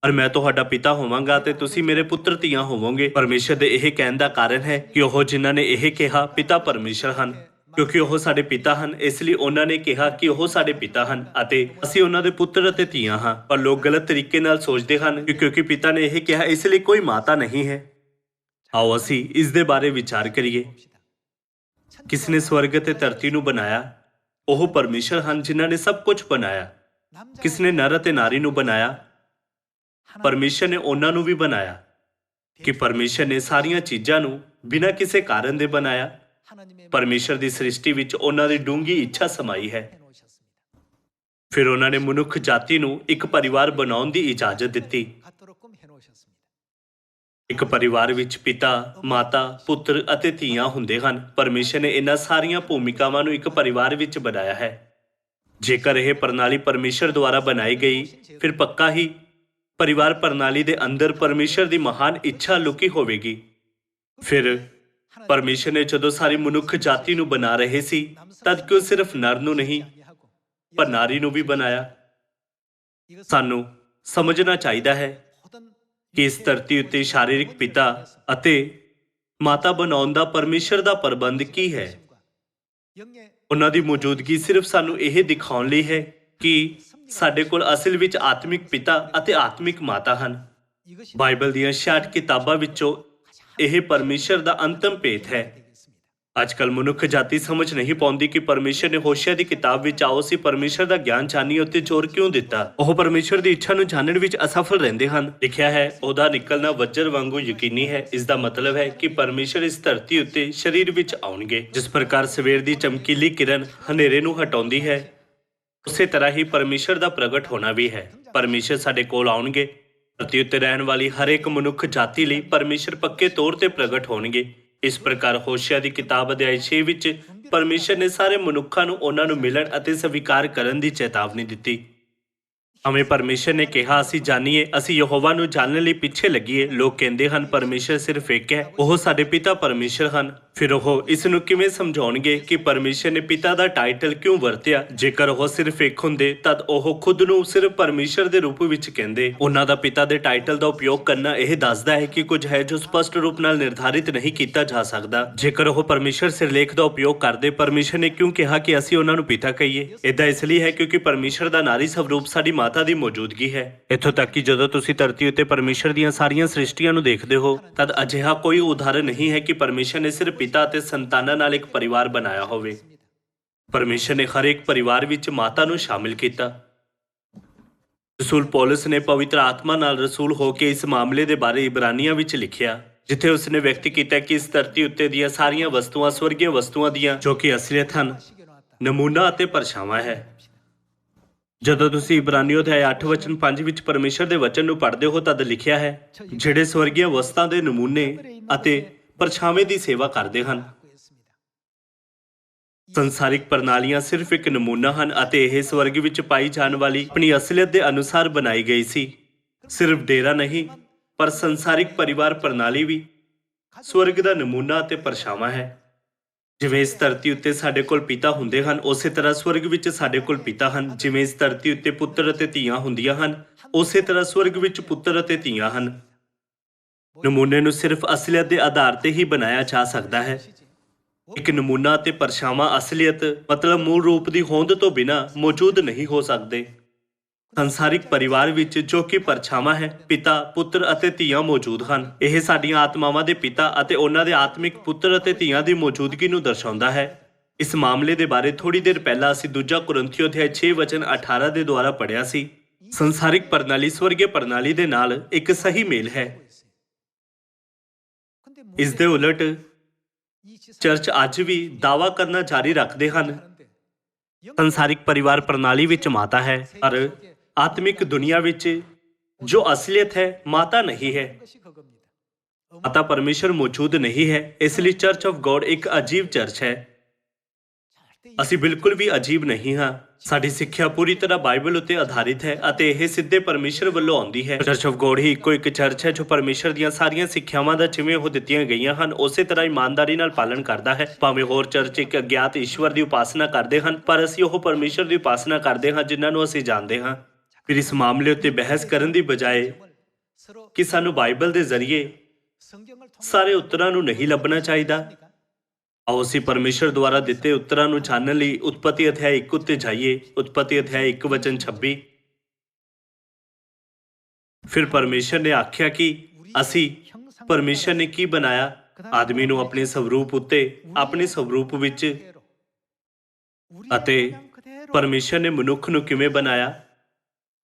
ਔਰ ਮੈਂ ਤੁਹਾਡਾ ਪਿਤਾ ਹੋਵਾਂਗਾ ਤੇ ਤੁਸੀਂ ਮੇਰੇ ਪੁੱਤਰ ਧੀਆਂ ਹੋਵੋਗੇ। ਪਰਮੇਸ਼ਰ ਦੇ ਇਹ ਕਹਿਣ ਦਾ ਕਾਰਨ ਹੈ ਕਿ ਉਹ ਜਿਨ੍ਹਾਂ ਨੇ ਇਹ ਕਿਹਾ ਪਿਤਾ ਪਰਮੇਸ਼ਰ ਹਨ, ਕਿਉਂਕਿ ਉਹ ਸਾਡੇ ਪਿਤਾ ਹਨ। ਇਸ ਲਈ ਉਹਨਾਂ ਨੇ ਕਿਹਾ ਕਿ ਉਹ ਸਾਡੇ ਪਿਤਾ ਹਨ ਅਤੇ ਅਸੀਂ ਉਹਨਾਂ ਦੇ ਪੁੱਤਰ ਅਤੇ ਧੀਆਂ ਹਾਂ। ਪਰ ਲੋਕ ਗਲਤ ਤਰੀਕੇ ਨਾਲ ਸੋਚਦੇ ਹਨ ਕਿ ਕਿਉਂਕਿ ਪਿਤਾ ਨੇ ਇਹ ਕਿਹਾ ਇਸ ਲਈ ਕੋਈ ਮਾਤਾ ਨਹੀਂ ਹੈ। ਆਓ ਅਸੀਂ ਇਸ ਦੇ ਬਾਰੇ ਵਿਚਾਰ ਕਰੀਏ। ਕਿਸ ਨੇ ਸਵਰਗ ਅਤੇ ਧਰਤੀ ਨੂੰ ਬਣਾਇਆ? ਉਹ ਪਰਮੇਸ਼ਰ ਹਨ ਜਿਨ੍ਹਾਂ ਨੇ ਸਭ ਕੁਝ ਬਣਾਇਆ। ਕਿਸ ਨੇ ਨਰ ਅਤੇ ਨਾਰੀ ਨੂੰ ਬਣਾਇਆ? ਪਰਮੇਸ਼ਰ ਨੇ ਉਹਨਾਂ ਨੂੰ ਵੀ ਬਣਾਇਆ। ਕਿ ਪਰਮੇਸ਼ਰ ਨੇ ਸਾਰੀਆਂ ਚੀਜ਼ਾਂ ਨੂੰ ਬਿਨਾਂ ਕਿਸੇ ਕਾਰਨ ਦੇ ਬਣਾਇਆ। ਪਰਮੇਸ਼ਰ ਦੀ ਸ੍ਰਿਸ਼ਟੀ ਵਿੱਚ ਉਹਨਾਂ ਦੀ ਡੂੰਘੀ ਇੱਛਾ ਸਮਾਈ ਹੈ। ਫਿਰ ਉਹਨਾਂ ਨੇ ਮਨੁੱਖ ਜਾਤੀ ਨੂੰ ਇੱਕ ਪਰਿਵਾਰ ਬਣਾਉਣ ਦੀ ਇਜਾਜ਼ਤ ਦਿੱਤੀ। ਇੱਕ ਪਰਿਵਾਰ ਵਿੱਚ ਪਿਤਾ, ਮਾਤਾ, ਪੁੱਤਰ ਅਤੇ ਧੀਆਂ ਹੁੰਦੇ ਹਨ। ਪਰਮੇਸ਼ਰ ਨੇ ਇਹਨਾਂ ਸਾਰੀਆਂ ਭੂਮਿਕਾਵਾਂ ਨੂੰ ਇੱਕ ਪਰਿਵਾਰ ਵਿੱਚ ਬਣਾਇਆ ਹੈ। ਜੇਕਰ ਇਹ ਪ੍ਰਣਾਲੀ ਪਰਮੇਸ਼ਰ ਦੁਆਰਾ ਬਣਾਈ ਗਈ, ਫਿਰ ਪੱਕਾ ਹੀ ਪਰਿਵਾਰ ਪ੍ਰਣਾਲੀ ਦੇ ਅੰਦਰ ਪਰਮੇਸ਼ਰ ਦੀ ਮਹਾਨ ਇੱਛਾ ਲੁਕੀ ਹੋਵੇਗੀ। ਫਿਰ ਪਰਮੇਸ਼ਰ ਨੇ ਜਦੋਂ ਸਾਰੀ ਮਨੁੱਖ ਜਾਤੀ ਨੂੰ ਬਣਾ ਰਹੇ ਸੀ, ਤਦ ਕਿਉਂ ਸਿਰਫ ਨਰ ਨੂੰ ਨਹੀਂ ਪਰ ਨਾਰੀ ਨੂੰ ਵੀ ਬਣਾਇਆ? ਸਾਨੂੰ ਸਮਝਣਾ ਚਾਹੀਦਾ ਹੈ ਕਿ ਇਸ ਧਰਤੀ ਉੱਤੇ ਸ਼ਾਰੀਰਿਕ ਪਿਤਾ ਅਤੇ ਮਾਤਾ ਬਣਾਉਣ ਦਾ ਪਰਮੇਸ਼ਰ ਦਾ ਪ੍ਰਬੰਧ ਕੀ ਹੈ। ਉਹਨਾਂ ਦੀ ਮੌਜੂਦਗੀ ਸਿਰਫ ਸਾਨੂੰ ਇਹ ਦਿਖਾਉਣ ਲਈ ਹੈ ਕਿ ਸਾਡੇ ਕੋਲ ਅਸਲ ਵਿੱਚ ਆਤਮਿਕ ਪਿਤਾ ਅਤੇ ਆਤਮਿਕ ਮਾਤਾ ਹਨ। ਬਾਈਬਲ ਦੀਆਂ 66 ਕਿਤਾਬਾਂ ਵਿੱਚੋਂ ਇਹ ਪਰਮੇਸ਼ਰ ਦਾ ਅੰਤਮ ਭੇਤ ਹੈ। ਅੱਜਕੱਲ ਮਨੁੱਖ ਜਾਤੀ ਸਮਝ ਨਹੀਂ ਪਾਉਂਦੀ ਕਿ ਪਰਮੇਸ਼ਰ ਨੇ ਹੋਸ਼ਿਆ ਦੀ ਕਿਤਾਬ ਵਿੱਚ ਆਓ ਅਸੀਂ ਪਰਮੇਸ਼ਰ ਦਾ ਗਿਆਨ ਜਾਣੀਏ ਉੱਤੇ ਜ਼ੋਰ ਕਿਉਂ ਦਿੱਤਾ। ਉਹ ਪਰਮੇਸ਼ਰ ਦੀ ਇੱਛਾ ਨੂੰ ਜਾਣਨ ਵਿੱਚ ਅਸਫਲ ਰਹਿੰਦੇ ਹਨ। ਲਿਖਿਆ ਹੈ ਉਹਦਾ ਨਿਕਲਣਾ ਵਜਰ ਵਾਂਗੂ ਯਕੀਨੀ ਹੈ। ਇਸ ਦਾ ਮਤਲਬ ਹੈ ਕਿ ਪਰਮੇਸ਼ਰ ਇਸ ਧਰਤੀ ਉੱਤੇ ਸਰੀਰ ਵਿੱਚ ਆਉਣਗੇ। ਜਿਸ ਪ੍ਰਕਾਰ ਸਵੇਰ ਦੀ ਚਮਕੀਲੀ ਕਿਰਨ ਹਨੇਰੇ ਨੂੰ ਹਟਾਉਂਦੀ ਹੈ, ਉਸੇ ਤਰ੍ਹਾਂ ਹੀ ਪਰਮੇਸ਼ਰ ਦਾ ਪ੍ਰਗਟ ਹੋਣਾ ਵੀ ਹੈ। ਪਰਮੇਸ਼ਰ ਸਾਡੇ ਕੋਲ ਆਉਣਗੇ। ਧਰਤੀ ਉੱਤੇ ਰਹਿਣ ਵਾਲੀ ਹਰ ਇੱਕ ਮਨੁੱਖ ਜਾਤੀ ਲਈ ਪਰਮੇਸ਼ਰ ਪੱਕੇ ਤੌਰ ਤੇ ਪ੍ਰਗਟ ਹੋਣਗੇ। ਇਸ ਪ੍ਰਕਾਰ ਹੋਸ਼ਿਆ ਦੀ ਕਿਤਾਬ ਅਧਿਆਇ 6 ਵਿੱਚ ਪਰਮੇਸ਼ਰ ਨੇ ਸਾਰੇ ਮਨੁੱਖਾਂ ਨੂੰ ਉਹਨਾਂ ਨੂੰ ਮਿਲਣ ਅਤੇ ਸਵੀਕਾਰ ਕਰਨ ਦੀ ਚੇਤਾਵਨੀ ਦਿੱਤੀ। ਹਮੇ ਪਰਮੇਸ਼ਰ ਨੇ ਕਿਹਾ ਅਸੀਂ ਜਾਣੀਏ, ਅਸੀਂ ਯਹੋਵਾ ਨੂੰ ਜਾਣਨ ਲਈ ਪਿੱਛੇ ਲੱਗੀਏ। ਲੋਕ ਕਹਿੰਦੇ ਹਨ ਪਰਮੇਸ਼ਰ ਸਿਰਫ ਇੱਕ ਹੈ, ਉਹ ਸਾਡੇ ਪਿਤਾ ਪਰਮੇਸ਼ਰ ਹਨ। ਫਿਰ ਉਹ ਇਸ ਨੂੰ ਕਿਵੇਂ ਸਮਝਾਉਣਗੇ ਕਿ ਪਰਮੇਸ਼ਰ ਨੇ ਪਿਤਾ ਦਾ ਟਾਈਟਲ ਕਿਉਂ ਵਰਤਿਆ? ਜੇਕਰ ਉਹ ਸਿਰਫ ਇੱਕ ਹੁੰਦੇ ਤਦ ਉਹ ਖੁਦ ਨੂੰ ਸਿਰਫ ਪਰਮੇਸ਼ਰ ਦੇ ਰੂਪ ਵਿੱਚ ਕਹਿੰਦੇ। ਉਹਨਾਂ ਦਾ ਪਿਤਾ ਦੇ ਟਾਈਟਲ ਦਾ ਉਪਯੋਗ ਕਰਨਾ ਇਹ ਦੱਸਦਾ ਹੈ ਕਿ ਕੁਝ ਹੈ ਜੋ ਸਪਸ਼ਟ ਰੂਪ ਨਾਲ ਨਿਰਧਾਰਿਤ ਨਹੀਂ ਕੀਤਾ ਜਾ ਸਕਦਾ। ਜੇਕਰ ਉਹ ਪਰਮੇਸ਼ਰ ਸਿਰਲੇਖ ਦਾ ਉਪਯੋਗ ਕਰਦੇ, ਪਰਮੇਸ਼ਰ ਨੇ ਕਿਉਂ ਕਿਹਾ ਕਿ ਅਸੀਂ ਉਹਨਾਂ ਨੂੰ ਪਿਤਾ ਕਹੀਏ? ਇਦਾਂ ਇਸ ਲਈ ਹੈ ਕਿਉਂਕਿ ਪਰਮੇਸ਼ਰ ਦਾ ਨਾਰੀ ਸਵਰੂਪ ਸਾਡੀ ਮਾਤਾ ਦੀ ਮੌਜੂਦਗੀ ਹੈ। ਇੱਥੋਂ ਤੱਕ ਕਿ ਜਦੋਂ ਤੁਸੀਂ ਧਰਤੀ ਉੱਤੇ ਪਰਮੇਸ਼ਰ ਦੀਆਂ ਸਾਰੀਆਂ ਸ੍ਰਿਸ਼ਟੀਆਂ ਨੂੰ ਦੇਖਦੇ ਹੋ ਤਦ ਅਜਿਹਾ ਕੋਈ ਉਦਾਹਰਨ ਨਹੀਂ ਹੈ ਕਿ ਪਰਮੇਸ਼ਰ ਨੇ ਸਿਰਫ ਪਿਤਾ ਅਤੇ ਸੰਤਾਨਾਂ ਨਾਲ ਇੱਕ ਪਰਿਵਾਰ ਬਣਾਇਆ ਹੋਵੇ। ਪਰਮੇਸ਼ਰ ਨੇ ਹਰ ਇੱਕ ਪਰਿਵਾਰ ਵਿੱਚ ਮਾਤਾ ਨੂੰ ਸ਼ਾਮਿਲ ਕੀਤਾ। ਰਸੂਲ ਪੌਲਸ ਨੇ ਪਵਿੱਤਰ ਆਤਮਾ ਨਾਲ ਰਸੂਲ ਹੋ ਕੇ ਇਸ ਮਾਮਲੇ ਦੇ ਬਾਰੇ ਇਬਰਾਨੀਆਂ ਵਿੱਚ ਲਿਖਿਆ, ਜਿੱਥੇ ਉਸਨੇ ਵਿਅਕਤ ਕੀਤਾ ਕਿ ਇਸ ਧਰਤੀ ਉੱਤੇ ਦੀਆਂ ਸਾਰੀਆਂ ਵਸਤੂਆਂ ਸਵਰਗੀ ਵਸਤੂਆਂ ਦੀਆਂ ਜੋ ਕਿ ਅਸਲੀਅਤ ਹਨ, ਨਮੂਨਾ ਅਤੇ ਪਰਛਾਵਾਂ ਹੈ। ਜਦੋਂ ਤੁਸੀਂ ਇਬਰਾਨੀਓ ਅਧਿਆਇ 8 ਵਚਨ 5 ਵਿੱਚ ਪਰਮੇਸ਼ਰ ਦੇ ਵਚਨ ਨੂੰ ਪੜ੍ਹਦੇ ਹੋ ਤਦ ਲਿਖਿਆ ਹੈ, ਜਿਹੜੇ ਸਵਰਗੀ ਵਸਤਾਂ ਦੇ ਨਮੂਨੇ ਅਤੇ ਪਰਛਾਵੇਂ ਦੀ ਸੇਵਾ ਕਰਦੇ ਹਨ। ਸੰਸਾਰਿਕ ਪ੍ਰਣਾਲੀਆਂ ਸਿਰਫ ਇੱਕ ਨਮੂਨਾ ਹਨ ਅਤੇ ਇਹ ਸਵਰਗ ਵਿੱਚ ਪਾਈ ਜਾਣ ਵਾਲੀ ਆਪਣੀ ਅਸਲੀਅਤ ਦੇ ਅਨੁਸਾਰ ਬਣਾਈ ਗਈ ਸੀ। ਸਿਰਫ ਡੇਰਾ ਨਹੀਂ, ਪਰ ਸੰਸਾਰਿਕ ਪਰਿਵਾਰ ਪ੍ਰਣਾਲੀ ਵੀ ਸਵਰਗ ਦਾ ਨਮੂਨਾ ਅਤੇ ਪਰਛਾਵਾਂ ਹੈ। ਜਿਵੇਂ ਇਸ ਧਰਤੀ ਉੱਤੇ ਸਾਡੇ ਕੋਲ ਪਿਤਾ ਹੁੰਦੇ ਹਨ, ਉਸੇ ਤਰ੍ਹਾਂ ਸਵਰਗ ਵਿੱਚ ਸਾਡੇ ਕੋਲ ਪਿਤਾ ਹਨ। ਜਿਵੇਂ ਇਸ ਧਰਤੀ ਉੱਤੇ ਪੁੱਤਰ ਅਤੇ ਧੀਆਂ ਹੁੰਦੀਆਂ ਹਨ, ਉਸੇ ਤਰ੍ਹਾਂ ਸਵਰਗ ਵਿੱਚ ਪੁੱਤਰ ਅਤੇ ਧੀਆਂ ਹਨ। ਨਮੂਨੇ ਨੂੰ ਸਿਰਫ ਅਸਲੀਅਤ ਦੇ ਆਧਾਰ ਤੇ ਹੀ ਬਣਾਇਆ ਜਾ ਸਕਦਾ ਹੈ। ਇੱਕ ਨਮੂਨਾ ਅਤੇ ਪਰਛਾਵਾਂ ਅਸਲੀਅਤ ਮਤਲਬ ਮੂਲ ਰੂਪ ਦੀ ਹੋਂਦ ਤੋਂ ਬਿਨਾਂ ਮੌਜੂਦ ਨਹੀਂ ਹੋ ਸਕਦੇ। ਸੰਸਾਰਿਕ ਪਰਿਵਾਰ ਵਿੱਚ ਜੋ ਕਿ ਪਰਛਾਵਾਂ ਹੈ, ਪਿਤਾ, ਪੁੱਤਰ ਅਤੇ ਧੀਆਂ ਮੌਜੂਦ ਹਨ। ਇਹ ਸਾਡੀਆਂ ਆਤਮਾਵਾਂ ਦੇ ਪਿਤਾ ਅਤੇ ਉਹਨਾਂ ਦੇ ਆਤਮਿਕ ਪੁੱਤਰ ਅਤੇ ਧੀਆਂ ਦੀ ਮੌਜੂਦਗੀ ਨੂੰ ਦਰਸਾਉਂਦਾ ਹੈ। ਇਸ ਮਾਮਲੇ ਦੇ ਬਾਰੇ ਥੋੜੀ ਦੇਰ ਪਹਿਲਾਂ ਅਸੀਂ ਦੂਜਾ ਕੁਰਿੰਥੀਓ ਅਧਿਆਇ 6 ਵਚਨ 18 ਦੇ ਦੁਆਰਾ ਪੜ੍ਹਿਆ ਸੀ। ਸੰਸਾਰਿਕ ਪ੍ਰਣਾਲੀ ਸਵਰਗੀ ਪ੍ਰਣਾਲੀ ਦੇ ਨਾਲ ਇੱਕ ਸਹੀ ਮੇਲ ਹੈ। ਇਸ ਦੇ ਉਲਟ ਚਰਚ ਅੱਜ ਵੀ ਦਾਅਵਾ ਕਰਨਾ ਜਾਰੀ ਰੱਖਦੇ ਹਨ ਸੰਸਾਰਿਕ ਪਰਿਵਾਰ ਪ੍ਰਣਾਲੀ ਵਿੱਚ ਮਾਤਾ ਹੈ, ਪਰ ਆਤਮਿਕ ਦੁਨੀਆ ਵਿੱਚ ਜੋ ਅਸਲੀਅਤ ਹੈ ਮਾਤਾ ਨਹੀਂ ਹੈ। ਮਾਤਾ ਪਰਮੇਸ਼ਰ ਮੌਜੂਦ ਨਹੀਂ ਹੈ। ਇਸ ਲਈ ਚਰਚ ਆਫ ਗੋਡ ਇੱਕ ਅਜੀਬ ਚਰਚ ਹੈ। ਅਸੀਂ ਬਿਲਕੁਲ ਵੀ ਅਜੀਬ ਨਹੀਂ ਹਾਂ। ਸਾਡੀ ਸਿੱਖਿਆ ਪੂਰੀ ਤਰ੍ਹਾਂ ਬਾਈਬਲ ਉੱਤੇ ਆਧਾਰਿਤ ਹੈ ਅਤੇ ਇਹ ਸਿੱਧੇ ਪਰਮੇਸ਼ਰ ਵੱਲੋਂ ਆਉਂਦੀ ਹੈ। ਚਰਚ ਆਫ ਗੋਡ ਹੀ ਇੱਕੋ ਇੱਕ ਚਰਚ ਹੈ ਜੋ ਪਰਮੇਸ਼ਰ ਦੀਆਂ ਸਾਰੀਆਂ ਸਿੱਖਿਆਵਾਂ ਦਾ ਜਿਵੇਂ ਉਹ ਦਿੱਤੀਆਂ ਗਈਆਂ ਹਨ ਉਸੇ ਤਰ੍ਹਾਂ ਇਮਾਨਦਾਰੀ ਨਾਲ ਪਾਲਣ ਕਰਦਾ ਹੈ। ਭਾਵੇਂ ਹੋਰ ਚਰਚ ਇੱਕ ਅਗਿਆਤ ਈਸ਼ਵਰ ਦੀ ਉਪਾਸਨਾ ਕਰਦੇ ਹਨ, ਪਰ ਅਸੀਂ ਉਹ ਪਰਮੇਸ਼ਰ ਦੀ ਉਪਾਸਨਾ ਕਰਦੇ ਹਾਂ ਜਿਨ੍ਹਾਂ ਨੂੰ ਅਸੀਂ ਜਾਣਦੇ ਹਾਂ। ਫਿਰ ਇਸ ਮਾਮਲੇ ਉੱਤੇ ਬਹਿਸ ਕਰਨ ਦੀ ਬਜਾਏ ਕਿ ਸਾਨੂੰ ਬਾਈਬਲ ਦੇ ਜ਼ਰੀਏ ਸਾਰੇ ਉੱਤਰਾਂ ਨੂੰ ਨਹੀਂ ਲੱਭਣਾ ਚਾਹੀਦਾ, ਆਓ ਅਸੀਂ ਪਰਮੇਸ਼ਰ ਦੁਆਰਾ ਦਿੱਤੇ ਉੱਤਰਾਂ ਨੂੰ ਜਾਣਨ ਲਈ ਉਤਪਤੀ ਅਧਿਆਇ 1 ਉੱਤੇ ਜਾਈਏ। ਉਤਪਤੀ ਅਧਿਆਇ 1 ਵਚਨ 26। ਫਿਰ ਪਰਮੇਸ਼ਰ ਨੇ ਆਖਿਆ ਕਿ ਅਸੀਂ ਪਰਮੇਸ਼ਰ ਨੇ ਕੀ ਬਣਾਇਆ? ਆਦਮੀ ਨੂੰ ਆਪਣੇ ਸਵਰੂਪ ਉੱਤੇ, ਆਪਣੇ ਸਵਰੂਪ ਵਿੱਚ, ਅਤੇ ਪਰਮੇਸ਼ਰ ਨੇ ਮਨੁੱਖ ਨੂੰ ਕਿਵੇਂ ਬਣਾਇਆ?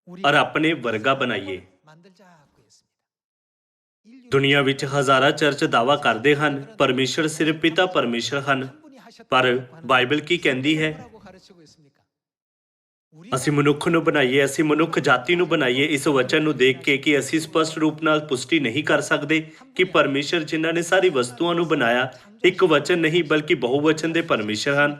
ਔਰ ਆਪਣੇ ਵਰਗਾ ਬਣਾਈਏ। ਦੁਨੀਆ ਵਿੱਚ ਹਜ਼ਾਰਾਂ ਚਰਚ ਦਾਅਵਾ ਕਰਦੇ ਹਨ ਪਰਮੇਸ਼ਰ ਸਿਰਫ ਪਿਤਾ ਪਰਮੇਸ਼ਰ ਹਨ, ਪਰ ਬਾਈਬਲ ਕੀ ਕਹਿੰਦੀ ਹੈ? ਅਸੀਂ ਮਨੁੱਖ ਨੂੰ ਬਣਾਈਏ, ਅਸੀਂ ਮਨੁੱਖ ਜਾਤੀ ਨੂੰ ਬਣਾਈਏ। ਇਸ ਵਚਨ ਨੂੰ ਦੇਖ ਕੇ ਕਿ ਅਸੀਂ ਸਪਸ਼ਟ ਰੂਪ ਨਾਲ ਪੁਸ਼ਟੀ ਨਹੀਂ ਕਰ ਸਕਦੇ ਕਿ ਪਰਮੇਸ਼ਰ ਜਿਨ੍ਹਾਂ ਨੇ ਸਾਰੀ ਵਸਤੂਆਂ ਨੂੰ ਬਣਾਇਆ ਇੱਕ ਵਚਨ ਨਹੀਂ ਬਲਕਿ ਬਹੁਵਚਨ ਦੇ ਪਰਮੇਸ਼ਰ ਹਨ।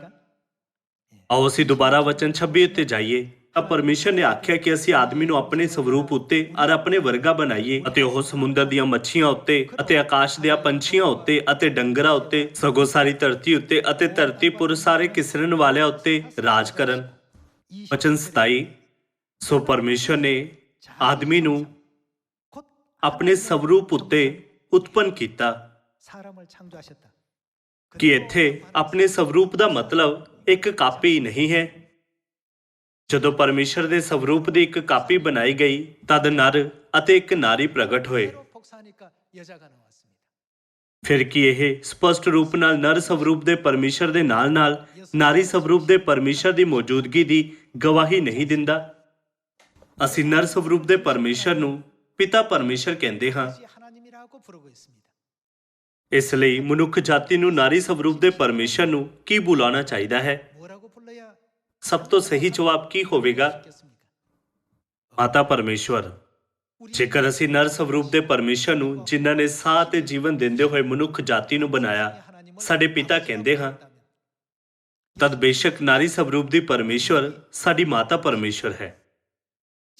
ਆਓ ਅਸੀਂ ਦੁਬਾਰਾ ਵਚਨ 26 ਉੱਤੇ ਜਾਈਏ। ਤਾਂ ਪਰਮੇਸ਼ਰ ਨੇ ਆਖਿਆ ਕਿ ਅਸੀਂ ਆਦਮੀ ਨੂੰ ਆਪਣੇ ਸਵਰੂਪ ਉੱਤੇ ਔਰ ਆਪਣੇ ਵਰਗਾ ਬਣਾਈਏ, ਅਤੇ ਉਹ ਸਮੁੰਦਰ ਦੀਆਂ ਮੱਛੀਆਂ ਉੱਤੇ ਅਤੇ ਆਕਾਸ਼ ਦੇ ਪੰਛੀਆਂ ਉੱਤੇ ਅਤੇ ਡੰਗਰਾਂ ਉੱਤੇ, ਸਗੋਂ ਸਾਰੀ ਧਰਤੀ ਉੱਤੇ ਅਤੇ ਧਰਤੀ ਪੁਰ ਸਾਰੇ ਕਿਸਰਨ ਵਾਲਿਆਂ ਉੱਤੇ ਰਾਜ ਕਰਨ। ਵਚਨ 27। ਸੋ ਪਰਮੇਸ਼ਰ ਨੇ ਆਦਮੀ ਨੂੰ ਆਪਣੇ ਸਵਰੂਪ ਉੱਤੇ ਉਤਪੰਨ ਕੀਤਾ। ਕਿ ਇੱਥੇ ਆਪਣੇ ਸਵਰੂਪ ਦਾ ਮਤਲਬ ਇੱਕ ਕਾਪੀ ਨਹੀਂ ਹੈ। ਜਦੋਂ ਪਰਮੇਸ਼ਰ ਦੇ ਸਵਰੂਪ ਦੀ ਇੱਕ ਕਾਪੀ ਬਣਾਈ ਗਈ ਤਦ ਨਰ ਅਤੇ ਇੱਕ ਨਾਰੀ ਪ੍ਰਗਟ ਹੋਏ। ਫਿਰ ਕੀ ਇਹ ਸਪਸ਼ਟ ਰੂਪ ਨਾਲ ਨਰ ਸਵਰੂਪ ਦੇ ਪਰਮੇਸ਼ਰ ਦੇ ਨਾਲ-ਨਾਲ ਨਾਰੀ ਸਵਰੂਪ ਦੇ ਪਰਮੇਸ਼ਰ ਦੀ ਮੌਜੂਦਗੀ ਦੀ ਗਵਾਹੀ ਨਹੀਂ ਦਿੰਦਾ? ਅਸੀਂ ਨਰ ਸਵਰੂਪ ਦੇ ਪਰਮੇਸ਼ਰ ਨੂੰ ਪਿਤਾ ਪਰਮੇਸ਼ਰ ਕਹਿੰਦੇ ਹਾਂ। 아버지 하나님이라고 부르고 있습니다. ਇਸ ਲਈ ਮਨੁੱਖ ਜਾਤੀ ਨੂੰ ਨਾਰੀ ਸਵਰੂਪ ਦੇ ਪਰਮੇਸ਼ਰ ਨੂੰ ਕੀ ਬੁਲਾਉਣਾ ਚਾਹੀਦਾ ਹੈ? 뭐라고 불러야 ਸਭ ਤੋਂ ਸਹੀ ਜਵਾਬ ਕੀ ਹੋਵੇਗਾ? 좋겠습니까? ਮਾਤਾ ਪਰਮੇਸ਼ਵਰ। ਜੇਕਰ ਅਸੀਂ ਨਰ ਸਵਰੂਪ ਦੇ ਪਰਮੇਸ਼ਰ ਨੂੰ, ਜਿਨ੍ਹਾਂ ਨੇ ਸਾਹ ਤੇ ਜੀਵਨ ਦਿੰਦੇ ਹੋਏ ਮਨੁੱਖ ਜਾਤੀ ਨੂੰ ਬਣਾਇਆ, ਸਾਡੇ ਪਿਤਾ ਕਹਿੰਦੇ ਹਾਂ, ਤਦ ਬੇਸ਼ੱਕ ਨਾਰੀ ਸਵਰੂਪ ਦੀ ਪਰਮੇਸ਼ਵਰ ਸਾਡੀ ਮਾਤਾ ਪਰਮੇਸ਼ਵਰ ਹੈ।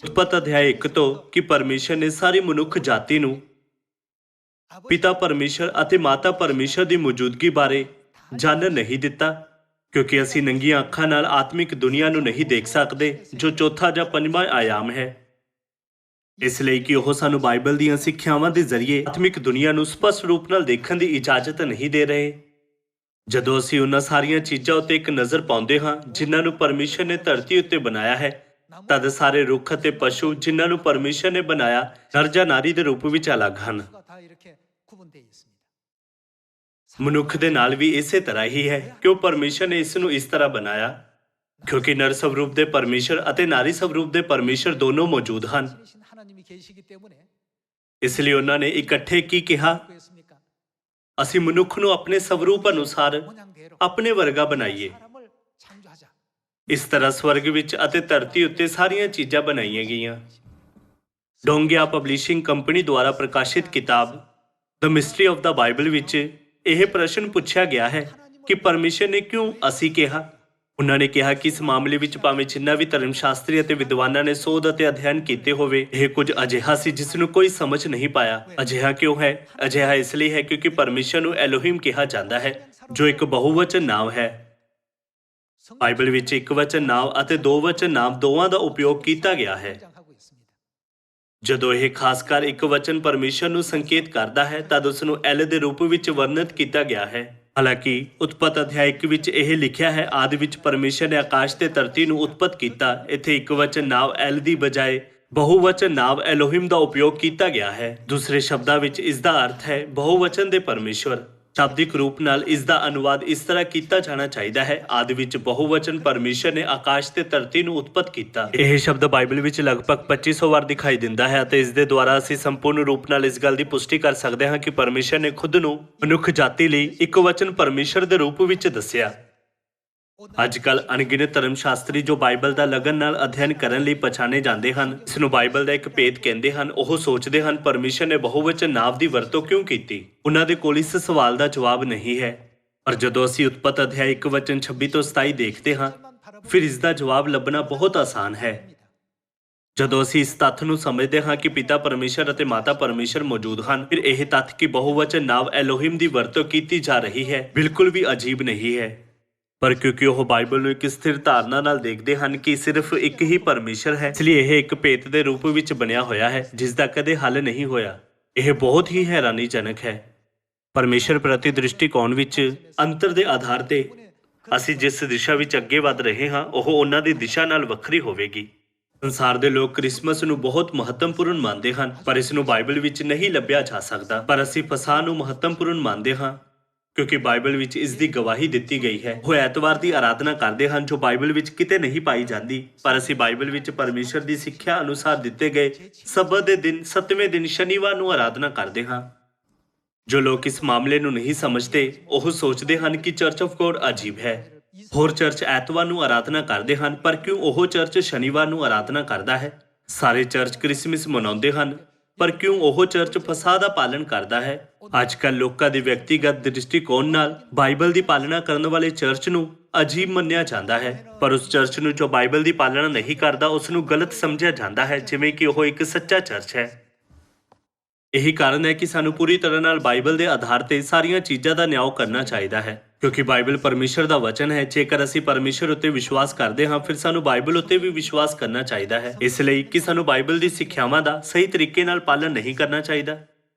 ਉਤਪਤ ਅਧਿਆਇ 1 ਤੋਂ ਕਿ ਪਰਮੇਸ਼ਰ ਨੇ ਸਾਰੀ ਮਨੁੱਖ ਜਾਤੀ ਨੂੰ ਪਿਤਾ ਪਰਮੇਸ਼ਰ ਅਤੇ ਮਾਤਾ ਪਰਮੇਸ਼ਰ ਦੀ ਮੌਜੂਦਗੀ ਬਾਰੇ ਜਾਣਨ ਨਹੀਂ ਦਿੱਤਾ, ਕਿਉਂਕਿ ਅਸੀਂ ਨੰਗੀਆਂ ਅੱਖਾਂ ਨਾਲ ਆਤਮਿਕ ਦੁਨੀਆ ਨੂੰ ਨਹੀਂ ਦੇਖ ਸਕਦੇ, ਜੋ ਚੌਥਾ ਜਾਂ ਪੰਜਵਾਂ ਆਯਾਮ ਹੈ। ਇਸ ਲਈ ਕਿ ਉਹ ਸਾਨੂੰ ਬਾਈਬਲ ਦੀਆਂ ਸਿੱਖਿਆਵਾਂ ਦੇ ਜ਼ਰੀਏ ਆਤਮਿਕ ਦੁਨੀਆ ਨੂੰ ਸਪਸ਼ਟ ਰੂਪ ਨਾਲ ਦੇਖਣ ਦੀ ਇਜਾਜ਼ਤ ਨਹੀਂ ਦੇ ਰਹੇ। ਜਦੋਂ ਅਸੀਂ ਉਹਨਾਂ ਸਾਰੀਆਂ ਚੀਜ਼ਾਂ ਉੱਤੇ ਇੱਕ ਨਜ਼ਰ ਪਾਉਂਦੇ ਹਾਂ ਜਿਨ੍ਹਾਂ ਨੂੰ ਪਰਮੇਸ਼ਰ ਨੇ ਧਰਤੀ ਉੱਤੇ ਬਣਾਇਆ ਹੈ, ਤਦ ਸਾਰੇ ਰੁੱਖ ਅਤੇ ਪਸ਼ੂ ਜਿਨ੍ਹਾਂ ਨੂੰ ਪਰਮੇਸ਼ਰ ਨੇ ਬਣਾਇਆ ਨਰ ਜਾਂ ਨਾਰੀ ਦੇ ਰੂਪ ਵਿੱਚ ਅਲੱਗ ਹਨ। 수가 다 이렇게 구분되어 있습니다. ਮਨੁੱਖ ਦੇ ਨਾਲ ਵੀ ਇਸੇ ਤਰ੍ਹਾਂ ਹੀ ਹੈ, ਕਿਉਂ ਪਰਮੇਸ਼ਰ ਨੇ ਇਸ ਨੂੰ ਇਸ ਤਰ੍ਹਾਂ ਬਣਾਇਆ, ਕਿਉਂਕਿ ਨਰ ਸਵਰੂਪ ਦੇ ਪਰਮੇਸ਼ਰ ਅਤੇ ਨਾਰੀ ਸਵਰੂਪ ਦੇ ਪਰਮੇਸ਼ਰ ਦੋਨੋਂ ਮੌਜੂਦ ਹਨ। 신이신 하나님이 계시기 때문에 ਇਸ ਲਈ ਉਹਨਾਂ ਨੇ ਇਕੱਠੇ ਕੀ ਕਿਹਾ? 그랬습니까? ਅਸੀਂ ਮਨੁੱਖ ਨੂੰ ਆਪਣੇ ਸਵਰੂਪ ਅਨੁਸਾਰ 모양대로 ਆਪਣੇ ਵਰਗਾ ਬਣਾਈਏ। 사람을 창조하자. ਇਸ ਤਰ੍ਹਾਂ ਸਵਰਗ ਵਿੱਚ ਅਤੇ ਧਰਤੀ ਉੱਤੇ ਸਾਰੀਆਂ ਚੀਜ਼ਾਂ ਬਣਾਈਆਂ ਗਈਆਂ। ਡੋਂਗਿਆ ਪਬਲਿਸ਼ਿੰਗ ਕੰਪਨੀ ਦੁਆਰਾ ਪ੍ਰਕਾਸ਼ਿਤ ਕਿਤਾਬ ਦ ਮਿਸਟਰੀ ਆਫ ਦਾ ਬਾਈਬਲ ਵਿੱਚ ਇਹ ਪ੍ਰਸ਼ਨ ਪੁੱਛਿਆ ਗਿਆ ਹੈ ਕਿ ਪਰਮੇਸ਼ਰ ਨੇ ਕਿਉਂ ਅਸੀਂ ਕਿਹਾ। ਉਹਨਾਂ ਨੇ ਕਿਹਾ ਕਿ ਇਸ ਮਾਮਲੇ ਵਿੱਚ ਭਾਵੇਂ ਜਿੰਨਾ ਵੀ ਧਰਮ ਸ਼ਾਸਤਰੀ ਅਤੇ ਵਿਦਵਾਨਾਂ ਨੇ ਸੋਧ ਅਤੇ ਅਧਿਐਨ ਕੀਤੇ ਹੋਵੇ, ਇਹ ਕੁਝ ਅਜਿਹਾ ਸੀ ਜਿਸ ਨੂੰ ਕੋਈ ਸਮਝ ਨਹੀਂ ਪਾਇਆ। ਅਜਿਹਾ ਕਿਉਂ ਹੈ? ਅਜਿਹਾ ਇਸ ਲਈ ਹੈ ਕਿਉਂਕਿ ਪਰਮੇਸ਼ਰ ਨੂੰ ਐਲੋਹਿਮ ਕਿਹਾ ਜਾਂਦਾ ਹੈ, ਜੋ ਇੱਕ ਬਹੁਵਚਨ ਨਾਮ ਹੈ। ਬਾਈਬਲ ਵਿੱਚ ਇੱਕ ਵਚਨ ਨਾਮ ਅਤੇ ਦੋ ਵਚਨ ਨਾਮ ਦੋਵਾਂ ਦਾ ਉਪਯੋਗ ਕੀਤਾ ਗਿਆ ਹੈ। 등장하고 있습니다. ਜਦੋਂ ਇਹ ਖਾਸ ਕਰ ਇੱਕ ਵਚਨ ਪਰਮੇਸ਼ਰ ਨੂੰ ਸੰਕੇਤ ਕਰਦਾ ਹੈ, ਤਦ ਉਸ ਨੂੰ ਐਲ ਦੇ ਰੂਪ ਵਿੱਚ ਵਰਣਿਤ ਕੀਤਾ ਗਿਆ ਹੈ। ਹਾਲਾਂਕਿ ਉਤਪਤ ਅਧਿਆਇ 1 ਵਿੱਚ ਇਹ ਲਿਖਿਆ ਹੈ, ਆਦਿ ਵਿੱਚ ਪਰਮੇਸ਼ਰ ਨੇ ਆਕਾਸ਼ ਤੇ ਧਰਤੀ ਨੂੰ ਉਤਪਤ ਕੀਤਾ। ਇੱਥੇ ਇੱਕ ਵਚਨ ਨਾਮ ਐਲ ਦੀ ਬਜਾਏ ਬਹੁਵਚਨ ਨਾਮ ਐਲੋਹਿਮ ਦਾ ਉਪਯੋਗ ਕੀਤਾ ਗਿਆ ਹੈ। ਦੂਸਰੇ ਸ਼ਬਦਾਂ ਵਿੱਚ ਇਸ ਦਾ ਅਰਥ ਹੈ ਬਹੁਵਚਨ ਦੇ ਪਰਮੇਸ਼ਵਰ। ਸ਼ਾਬਦਿਕ ਰੂਪ ਨਾਲ ਇਸ ਦਾ ਅਨੁਵਾਦ ਇਸ ਤਰ੍ਹਾਂ ਕੀਤਾ ਜਾਣਾ ਚਾਹੀਦਾ ਹੈ, ਆਦਿ ਵਿੱਚ ਬਹੁਵਚਨ ਪਰਮੇਸ਼ਰ ਨੇ ਆਕਾਸ਼ ਤੇ ਧਰਤੀ ਨੂੰ ਉਤਪਤ ਕੀਤਾ। ਇਹ ਸ਼ਬਦ ਬਾਈਬਲ ਵਿੱਚ ਲਗਭਗ 2500 ਵਾਰ ਦਿਖਾਈ ਦਿੰਦਾ ਹੈ ਅਤੇ ਇਸ ਦੇ ਦੁਆਰਾ ਅਸੀਂ ਸੰਪੂਰਨ ਰੂਪ ਨਾਲ ਇਸ ਗੱਲ ਦੀ ਪੁਸ਼ਟੀ ਕਰ ਸਕਦੇ ਹਾਂ ਕਿ ਪਰਮੇਸ਼ਰ ਨੇ ਖੁਦ ਨੂੰ ਮਨੁੱਖ ਜਾਤੀ ਲਈ ਇੱਕ ਵਚਨ ਪਰਮੇਸ਼ਰ ਦੇ ਰੂਪ ਵਿੱਚ ਦੱਸਿਆ। ਅੱਜ ਕੱਲ੍ਹ ਅਣਗਿਣਤ ਧਰਮ ਸ਼ਾਸਤਰੀ ਜੋ ਬਾਈਬਲ ਦਾ ਲਗਨ ਨਾਲ ਅਧਿਐਨ ਕਰਨ ਲਈ ਪਛਾਣੇ ਜਾਂਦੇ ਹਨ, ਇਸ ਨੂੰ ਬਾਈਬਲ ਦਾ ਇੱਕ ਭੇਦ ਕਹਿੰਦੇ ਹਨ। ਉਹ ਸੋਚਦੇ ਹਨ ਪਰਮੇਸ਼ਰ ਨੇ ਬਹੁਵਚਨ ਨਾਮ ਦੀ ਵਰਤੋਂ ਕਿਉਂ ਕੀਤੀ। ਉਹਨਾਂ ਦੇ ਕੋਲ ਇਸ ਸਵਾਲ ਦਾ ਜਵਾਬ ਨਹੀਂ ਹੈ। ਪਰ ਜਦੋਂ ਅਸੀਂ ਉਤਪਤ ਅਧਿਆਇ 1 ਵਚਨ 26 ਤੋਂ 27 ਦੇਖਦੇ ਹਾਂ, ਫਿਰ ਇਸ ਦਾ ਜਵਾਬ ਲੱਭਣਾ ਬਹੁਤ ਆਸਾਨ ਹੈ। ਜਦੋਂ ਅਸੀਂ ਇਸ ਤੱਥ ਨੂੰ ਸਮਝਦੇ ਹਾਂ ਕਿ ਪਿਤਾ ਪਰਮੇਸ਼ਰ ਅਤੇ ਮਾਤਾ ਪਰਮੇਸ਼ਰ ਮੌਜੂਦ ਹਨ, ਫਿਰ ਇਹ ਤੱਥ ਕਿ ਬਹੁਵਚਨ ਨਾਮ ਐਲੋਹਿਮ ਦੀ ਵਰਤੋਂ ਕੀਤੀ ਜਾ ਰਹੀ ਹੈ ਬਿਲਕੁਲ ਵੀ ਅਜੀਬ ਨਹੀਂ ਹੈ। ਪਰ ਕਿਉਂਕਿ ਉਹ ਬਾਈਬਲ ਨੂੰ ਇੱਕ ਸਥਿਰ ਧਾਰਨਾ ਨਾਲ ਦੇਖਦੇ ਹਨ ਕਿ ਸਿਰਫ ਇੱਕ ਹੀ ਪਰਮੇਸ਼ਰ ਹੈ, ਇਸ ਲਈ ਇਹ ਇੱਕ ਭੇਤ ਦੇ ਰੂਪ ਵਿੱਚ ਬਣਿਆ ਹੋਇਆ ਹੈ ਜਿਸ ਦਾ ਕਦੇ ਹੱਲ ਨਹੀਂ ਹੋਇਆ। ਇਹ ਬਹੁਤ ਹੀ ਹੈਰਾਨੀਜਨਕ ਹੈ। ਪਰਮੇਸ਼ਰ ਪ੍ਰਤੀ ਦ੍ਰਿਸ਼ਟੀਕੋਣ ਵਿੱਚ ਅੰਤਰ ਦੇ ਆਧਾਰ ਤੇ ਅਸੀਂ ਜਿਸ ਦਿਸ਼ਾ ਵਿੱਚ ਅੱਗੇ ਵਧ ਰਹੇ ਹਾਂ, ਉਹ ਉਹਨਾਂ ਦੀ ਦਿਸ਼ਾ ਨਾਲ ਵੱਖਰੀ ਹੋਵੇਗੀ। ਸੰਸਾਰ ਦੇ ਲੋਕ ਕ੍ਰਿਸਮਸ ਨੂੰ ਬਹੁਤ ਮਹੱਤਵਪੂਰਨ ਮੰਨਦੇ ਹਨ, ਪਰ ਇਸ ਨੂੰ ਬਾਈਬਲ ਵਿੱਚ ਨਹੀਂ ਲੱਭਿਆ ਜਾ ਸਕਦਾ। ਪਰ ਅਸੀਂ ਫਸਾਹ ਨੂੰ ਮਹੱਤਵਪੂਰਨ ਮੰਨਦੇ ਹਾਂ ਕਿਉਂਕਿ ਬਾਈਬਲ ਵਿੱਚ ਇਸ ਦੀ ਗਵਾਹੀ ਦਿੱਤੀ ਗਈ ਹੈ। ਉਹ ਐਤਵਾਰ ਦੀ ਆਰਾਧਨਾ ਕਰਦੇ ਹਨ ਜੋ ਬਾਈਬਲ ਵਿੱਚ ਕਿਤੇ ਨਹੀਂ ਪਾਈ ਜਾਂਦੀ, ਪਰ ਅਸੀਂ ਬਾਈਬਲ ਵਿੱਚ ਪਰਮੇਸ਼ਰ ਦੀ ਸਿੱਖਿਆ ਅਨੁਸਾਰ ਦਿੱਤੇ ਗਏ ਸਬਤ ਦੇ ਦਿਨ 7ਵੇਂ ਦਿਨ ਸ਼ਨੀਵਾਰ ਨੂੰ ਆਰਾਧਨਾ ਕਰਦੇ ਹਾਂ। ਜੋ ਲੋਕ ਇਸ ਮਾਮਲੇ ਨੂੰ ਨਹੀਂ ਸਮਝਦੇ, ਉਹ ਸੋਚਦੇ ਹਨ ਕਿ ਚਰਚ ਆਫ ਗੋਡ ਅਜੀਬ ਹੈ। ਹੋਰ ਚਰਚ ਐਤਵਾਰ ਨੂੰ ਆਰਾਧਨਾ ਕਰਦੇ ਹਨ, ਪਰ ਕਿਉਂ ਉਹ ਚਰਚ ਸ਼ਨੀਵਾਰ ਨੂੰ ਆਰਾਧਨਾ ਕਰਦਾ ਹੈ? ਸਾਰੇ ਚਰਚ ਕ੍ਰਿਸਮਸ ਮਨਾਉਂਦੇ ਹਨ, ਪਰ ਕਿਉਂ ਉਹ ਚਰਚ ਫਸਾਹ ਦਾ ਪਾਲਣ ਕਰਦਾ ਹੈ? ਅੱਜ ਕੱਲ੍ਹ ਲੋਕਾਂ ਦੇ ਵਿਅਕਤੀਗਤ ਦ੍ਰਿਸ਼ਟੀਕੋਣ ਨਾਲ ਬਾਈਬਲ ਦੀ ਪਾਲਣਾ ਕਰਨ ਵਾਲੇ ਚਰਚ ਨੂੰ ਅਜੀਬ ਮੰਨਿਆ ਜਾਂਦਾ ਹੈ, ਪਰ ਉਸ ਚਰਚ ਨੂੰ ਜੋ ਬਾਈਬਲ ਦੀ ਪਾਲਣਾ ਨਹੀਂ ਕਰਦਾ, ਉਸ ਨੂੰ ਗਲਤ ਸਮਝਿਆ ਜਾਂਦਾ ਹੈ, ਜਿਵੇਂ ਕਿ ਉਹ ਇੱਕ ਸੱਚਾ ਚਰਚ ਹੈ। ਇਹੀ ਕਾਰਨ ਹੈ ਕਿ ਸਾਨੂੰ ਪੂਰੀ ਤਰ੍ਹਾਂ ਨਾਲ ਬਾਈਬਲ ਦੇ ਆਧਾਰ ਤੇ ਸਾਰੀਆਂ ਚੀਜ਼ਾਂ ਦਾ ਨਿਆਂ ਕਰਨਾ ਚਾਹੀਦਾ ਹੈ, ਕਿਉਂਕਿ ਬਾਈਬਲ ਪਰਮੇਸ਼ਰ ਦਾ ਵਚਨ ਹੈ। ਜੇਕਰ ਅਸੀਂ ਪਰਮੇਸ਼ਰ ਉੱਤੇ ਵਿਸ਼ਵਾਸ ਕਰਦੇ ਹਾਂ, ਫਿਰ ਸਾਨੂੰ ਬਾਈਬਲ ਉੱਤੇ ਵੀ ਵਿਸ਼ਵਾਸ ਕਰਨਾ ਚਾਹੀਦਾ ਹੈ। ਇਸ ਲਈ ਕਿ ਸਾਨੂੰ ਬਾਈਬਲ ਦੀ ਸਿੱਖਿਆਵਾਂ ਦਾ ਸਹੀ ਤਰੀਕੇ ਨਾਲ ਪਾਲਣ ਨਹੀਂ ਕਰਨਾ ਚਾਹੀਦਾ।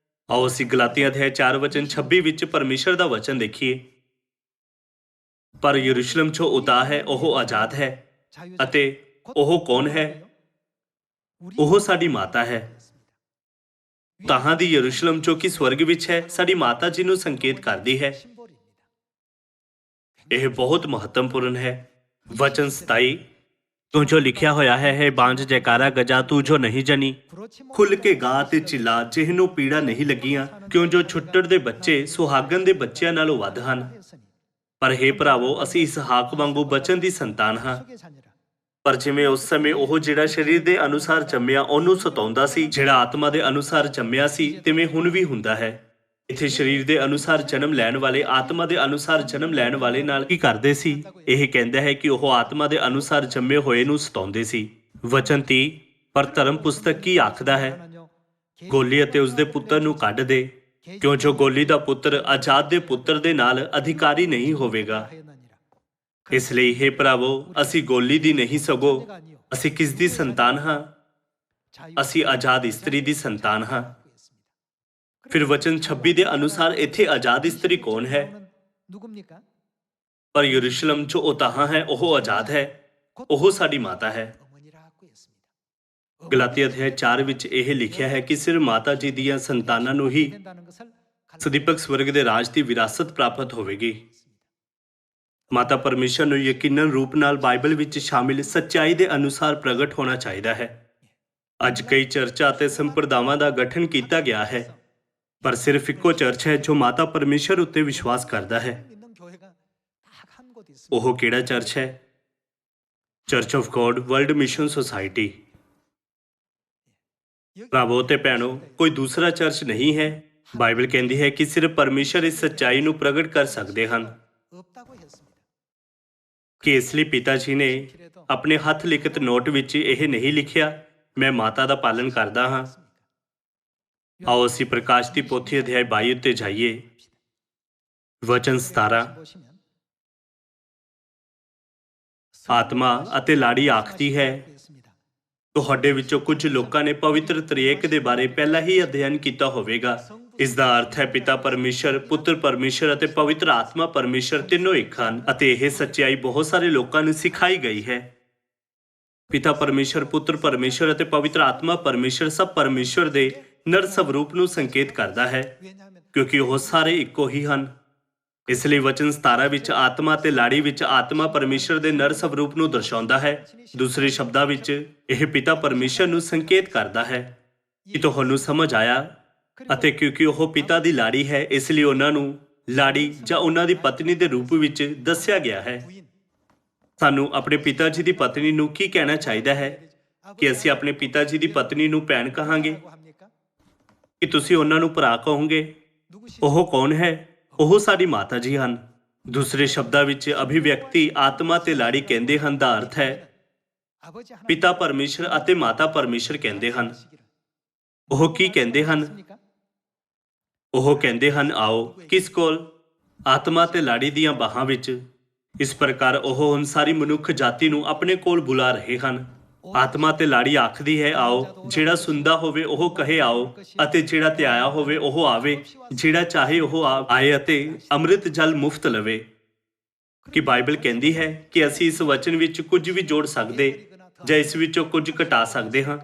ਆਓ ਅਸੀਂ ਗਲਾਤੀਆਂ ਅਧਿਆਇ 4 ਵਚਨ 26 ਵਿੱਚ ਪਰਮੇਸ਼ਰ ਦਾ ਵਚਨ ਦੇਖੀਏ। ਪਰ ਯਰੂਸ਼ਲਮ ਜੋ ਉਤਾਹ ਹੈ ਉਹ ਆਜ਼ਾਦ ਹੈ, ਅਤੇ ਉਹ ਕੌਣ ਹੈ? ਉਹ ਸਾਡੀ ਮਾਤਾ ਹੈ। ਤਾਹਾਂ ਦੀ ਯਰੂਸ਼ਲਮ ਜੋ ਕਿ ਸਵਰਗ ਵਿੱਚ ਹੈ ਸਾਡੀ ਮਾਤਾ ਜੀ ਨੂੰ ਸੰਕੇਤ ਕਰਦੀ ਹੈ। 심볼입니다. ਇਹ ਬਹੁਤ ਮਹੱਤਵਪੂਰਨ ਹੈ। ਵਚਨ 27 ਤੂੰ ਜੋ ਲਿਖਿਆ ਹੋਇਆ ਹੈ ਬਾਂਝ ਜੈਕਾਰਾ ਗਜਾ ਤੂੰ ਜੋ ਨਹੀਂ ਜਨੀ 그렇지 ਖੁੱਲ ਕੇ ਗਾ ਤੇ ਚਿਲਾ ਜਿਹਨੂੰ ਪੀੜਾ ਨਹੀਂ ਲੱਗੀਆਂ ਕਿਉਂ ਜੋ ਛੁੱਟੜ ਦੇ ਬੱਚੇ ਸੁਹਾਗਣ ਦੇ ਬੱਚਿਆਂ ਨਾਲੋਂ ਵੱਧ ਹਨ। 했으니 ਪਰ ਹੇ ਭਰਾਵੋ ਅਸੀਂ ਇਸਹਾਕ ਵਾਂਗੂ ਬਚਨ ਦੀ ਸੰਤਾਨ ਹਾਂ। 속의 자녀라. ਪਰ ਜਿਵੇਂ ਉਸ ਸਮੇਂ ਉਹ ਜਿਹੜਾ ਸਰੀਰ ਦੇ ਅਨੁਸਾਰ ਜੰਮਿਆ ਉਹਨੂੰ ਸਤਾਉਂਦਾ ਸੀ ਜਿਹੜਾ ਆਤਮਾ ਦੇ ਅਨੁਸਾਰ ਜੰਮਿਆ ਸੀ ਤਿਵੇਂ ਹੁਣ ਵੀ ਹੁੰਦਾ ਹੈ। ਇੱਥੇ ਸਰੀਰ ਦੇ ਅਨੁਸਾਰ ਜਨਮ ਲੈਣ ਵਾਲੇ ਆਤਮਾ ਦੇ ਅਨੁਸਾਰ ਜਨਮ ਲੈਣ ਵਾਲੇ ਨਾਲ ਕੀ ਕਰਦੇ ਸੀ? ਇਹ ਕਹਿੰਦਾ ਹੈ ਕਿ ਉਹ ਆਤਮਾ ਦੇ ਅਨੁਸਾਰ ਜੰਮੇ ਹੋਏ ਨੂੰ ਸਤਾਉਂਦੇ ਸੀ। ਵਚਨ 30 ਪਰ ਧਰਮ ਪੁਸਤਕ ਕੀ ਆਖਦਾ ਹੈ? 하나님요, ਗੋਲੀ ਅਤੇ ਉਸਦੇ ਪੁੱਤਰ ਨੂੰ ਕੱਢ ਦੇ ਕਿਉਂ ਜੋ ਗੋਲੀ ਦਾ ਪੁੱਤਰ ਆਜ਼ਾਦ ਦੇ ਪੁੱਤਰ ਦੇ ਨਾਲ ਅਧਿਕਾਰੀ ਨਹੀਂ ਹੋਵੇਗਾ। 하였느니라. ਇਸ ਲਈ ਹੇ ਭਰਾਵੋ ਅਸੀਂ ਗੋਲੀ ਦੀ ਨਹੀਂ ਸਗੋਂ 자녀가 아니요. ਅਸੀਂ ਕਿਸ ਦੀ ਸੰਤਾਨ ਹਾਂ? 자유- ਅਸੀਂ ਆਜ਼ਾਦ ਇਸਤਰੀ ਦੀ ਸੰਤਾਨ ਹਾਂ। 있습니다. ਫਿਰ ਵਚਨ 26 ਦੇ ਅਨੁਸਾਰ ਇੱਥੇ ਆਜ਼ਾਦ ਇਸਤਰੀ ਕੌਣ ਹੈ? 누굽니까? ਪਰ ਯਰੂਸ਼ਲਮ ਜੋ ਉਤਾਹਾਂ ਹੈ ਉਹ ਆਜ਼ਾਦ ਹੈ, ਉਹ ਸਾਡੀ ਮਾਤਾ ਹੈ। 어머니라고 했습니다. ਗਲਾਤੀਆ ਅਧਿਆਇ 4 ਵਿੱਚ ਇਹ ਲਿਖਿਆ ਹੈ ਕਿ ਸਿਰਫ ਮਾਤਾ ਜੀ ਦੀਆਂ ਸੰਤਾਨਾਂ ਨੂੰ ਹੀ 된다는 것을 ਸਦੀਪਕ ਸਵਰਗ ਦੇ ਰਾਜ ਦੀ ਵਿਰਾਸਤ ਪ੍ਰਾਪਤ ਹੋਵੇਗੀ। ਮਾਤਾ ਪਰਮੇਸ਼ਰ ਨੂੰ ਯਕੀਨਨ ਰੂਪ ਨਾਲ ਬਾਈਬਲ ਵਿੱਚ ਸ਼ਾਮਿਲ ਸੱਚਾਈ ਦੇ ਅਨੁਸਾਰ ਪ੍ਰਗਟ ਹੋਣਾ ਚਾਹੀਦਾ ਹੈ। ਅੱਜ ਕਈ ਚਰਚਾਂ ਅਤੇ ਸੰਪਰਦਾਵਾਂ ਦਾ ਗਠਨ ਕੀਤਾ ਗਿਆ ਹੈ, ਪਰ ਸਿਰਫ ਇੱਕੋ ਚਰਚ ਹੈ ਜੋ ਮਾਤਾ ਪਰਮੇਸ਼ਰ ਉੱਤੇ ਵਿਸ਼ਵਾਸ ਕਰਦਾ ਹੈ। 믿는 교회가 딱 한 곳 있습니다. ਉਹ ਕਿਹੜਾ ਚਰਚ ਹੈ? Church of God world mission society. 여기 ਭਰਾਵੋ ਤੇ ਭੈਣੋ ਕੋਈ ਦੂਸਰਾ ਚਰਚ ਨਹੀਂ ਹੈ। ਬਾਈਬਲ ਕਹਿੰਦੀ ਹੈ ਕਿ ਸਿਰਫ ਪਰਮੇਸ਼ਰ ਇਸ ਸੱਚਾਈ ਨੂੰ ਪ੍ਰਗਟ ਕਰ ਸਕਦੇ ਹਨ 없다고 했습니다. ਕਿ ਇਸ ਲਈ ਪਿਤਾ ਜੀ ਨੇ ਆਪਣੇ ਹੱਥ ਲਿਖਤ ਨੋਟ ਵਿੱਚ ਇਹ ਨਹੀਂ ਲਿਖਿਆ ਮੈਂ ਮਾਤਾ ਦਾ ਪਾਲਣ ਕਰਦਾ ਹਾਂ। ਆਓ ਅਸੀਂ ਪ੍ਰਕਾਸ਼ ਦੀ ਪੋਥੀ ਅਧਿਆਇ 22 ਉੱਤੇ ਜਾਈਏ। ਵਚਨ 17 보시면 ਆਤਮਾ ਅਤੇ ਲਾੜੀ ਆਖਦੀ ਹੈ 있습니다. ਤੁਹਾਡੇ ਵਿੱਚੋਂ ਕੁਝ ਲੋਕਾਂ ਨੇ ਪਵਿੱਤਰ ਤ੍ਰਿਏਕ ਦੇ ਬਾਰੇ ਪਹਿਲਾਂ ਹੀ ਅਧਿਐਨ ਕੀਤਾ ਹੋਵੇਗਾ। ਇਸ ਦਾ ਅਰਥ ਹੈ ਪਿਤਾ ਪਰਮੇਸ਼ਰ, ਪੁੱਤਰ ਪਰਮੇਸ਼ਰ ਅਤੇ ਪਵਿੱਤਰ ਆਤਮਾ ਪਰਮੇਸ਼ਰ ਤਿੰਨੋਂ ਇੱਕ ਹਨ ਅਤੇ ਇਹ ਸੱਚਾਈ ਬਹੁਤ ਸਾਰੇ ਲੋਕਾਂ ਨੂੰ ਸਿਖਾਈ ਗਈ ਹੈ। ਪਿਤਾ ਪਰਮੇਸ਼ਰ, ਪੁੱਤਰ ਪਰਮੇਸ਼ਰ ਅਤੇ ਪਵਿੱਤਰ ਆਤਮਾ ਪਰਮੇਸ਼ਰ ਸਭ ਪਰਮੇਸ਼ਰ ਦੇ ਨਰ ਸਵਰੂਪ ਨੂੰ ਸੰਕੇਤ ਕਰਦਾ ਹੈ 왜냐하면 ਕਿਉਂਕਿ ਉਹ ਸਾਰੇ ਇੱਕੋ ਹੀ ਹਨ। ਇਸ ਲਈ ਵਚਨ 17 ਵਿੱਚ ਆਤਮਾ ਤੇ ਲਾੜੀ ਵਿੱਚ ਆਤਮਾ ਪਰਮੇਸ਼ਰ ਦੇ ਨਰ ਸਵਰੂਪ ਨੂੰ ਦਰਸਾਉਂਦਾ ਹੈ। ਦੂਸਰੇ ਸ਼ਬਦਾਂ ਵਿੱਚ ਇਹ ਪਿਤਾ ਪਰਮੇਸ਼ਰ ਨੂੰ ਸੰਕੇਤ ਕਰਦਾ ਹੈ। ਕੀ ਤੁਹਾਨੂੰ ਸਮਝ ਆਇਆ? ਅਤੇ ਕਿਉਂਕਿ ਉਹ ਪਿਤਾ ਦੀ ਲਾੜੀ ਹੈ ਇਸ ਲਈ ਉਹਨਾਂ ਨੂੰ ਲਾੜੀ ਜਾਂ ਉਹਨਾਂ ਦੀ ਪਤਨੀ ਦੇ ਰੂਪ ਵਿੱਚ ਦੱਸਿਆ ਗਿਆ ਹੈ। 부인 ਸਾਨੂੰ ਆਪਣੇ ਪਿਤਾ ਜੀ ਦੀ ਪਤਨੀ ਨੂੰ ਕੀ ਕਹਿਣਾ ਚਾਹੀਦਾ ਹੈ? ਕਿ ਅਸੀਂ ਆਪਣੇ ਪਿਤਾ ਜੀ ਦੀ ਪਤਨੀ ਨੂੰ ਭੈਣ ਕਹਾਂਗੇ? 뭐라고 합니까? ਕਿ ਤੁਸੀਂ ਉਹਨਾਂ ਨੂੰ ਭਰਾ ਕਹੋਗੇ? 누구시? ਉਹ ਕੌਣ ਹੈ? ਉਹ ਸਾਡੀ ਮਾਤਾ ਜੀ ਹਨ। ਦੂਸਰੇ ਸ਼ਬਦਾਂ ਵਿੱਚ ਅਭਿਵਿਅਕਤੀ ਆਤਮਾ ਤੇ ਲਾੜੀ ਕਹਿੰਦੇ ਹਨ ਦਾ ਅਰਥ ਹੈ 아버지 하나님 ਪਿਤਾ ਪਰਮੇਸ਼ਰ ਅਤੇ ਮਾਤਾ ਪਰਮੇਸ਼ਰ ਕਹਿੰਦੇ ਹਨ। ਉਹ ਕੀ ਕਹਿੰਦੇ ਹਨ? 하십니까? ਉਹ ਕਹਿੰਦੇ ਹਨ ਆਓ। ਕਿਸ ਕੋਲ? ਆਤਮਾ ਤੇ ਲਾੜੀ ਦੀਆਂ ਬਾਹਾਂ ਵਿੱਚ। ਇਸ ਪ੍ਰਕਾਰ ਉਹ ਹੁਣ ਸਾਰੀ ਮਨੁੱਖ ਜਾਤੀ ਨੂੰ ਆਪਣੇ ਕੋਲ ਬੁਲਾ ਰਹੇ ਹਨ। ਆਤਮਾ ਤੇ ਲਾੜੀ ਆਖਦੀ ਹੈ ਆਓ। ਜਿਹੜਾ ਸੁਣਦਾ ਹੋਵੇ ਉਹ ਕਹੇ ਆਓ ਅਤੇ ਜਿਹੜਾ ਧਿਆਇਆ ਹੋਵੇ ਉਹ ਆਵੇ। ਜਿਹੜਾ ਚਾਹੇ ਉਹ ਆਏ ਅਤੇ ਅੰਮ੍ਰਿਤ ਜਲ ਮੁਫਤ ਲਵੇ। ਕਿ ਬਾਈਬਲ ਕਹਿੰਦੀ ਹੈ ਕਿ ਅਸੀਂ ਇਸ ਵਚਨ ਵਿੱਚ ਕੁਝ ਵੀ ਜੋੜ ਸਕਦੇ ਜਾਂ ਇਸ ਵਿੱਚੋਂ ਕੁਝ ਘਟਾ ਸਕਦੇ ਹਾਂ।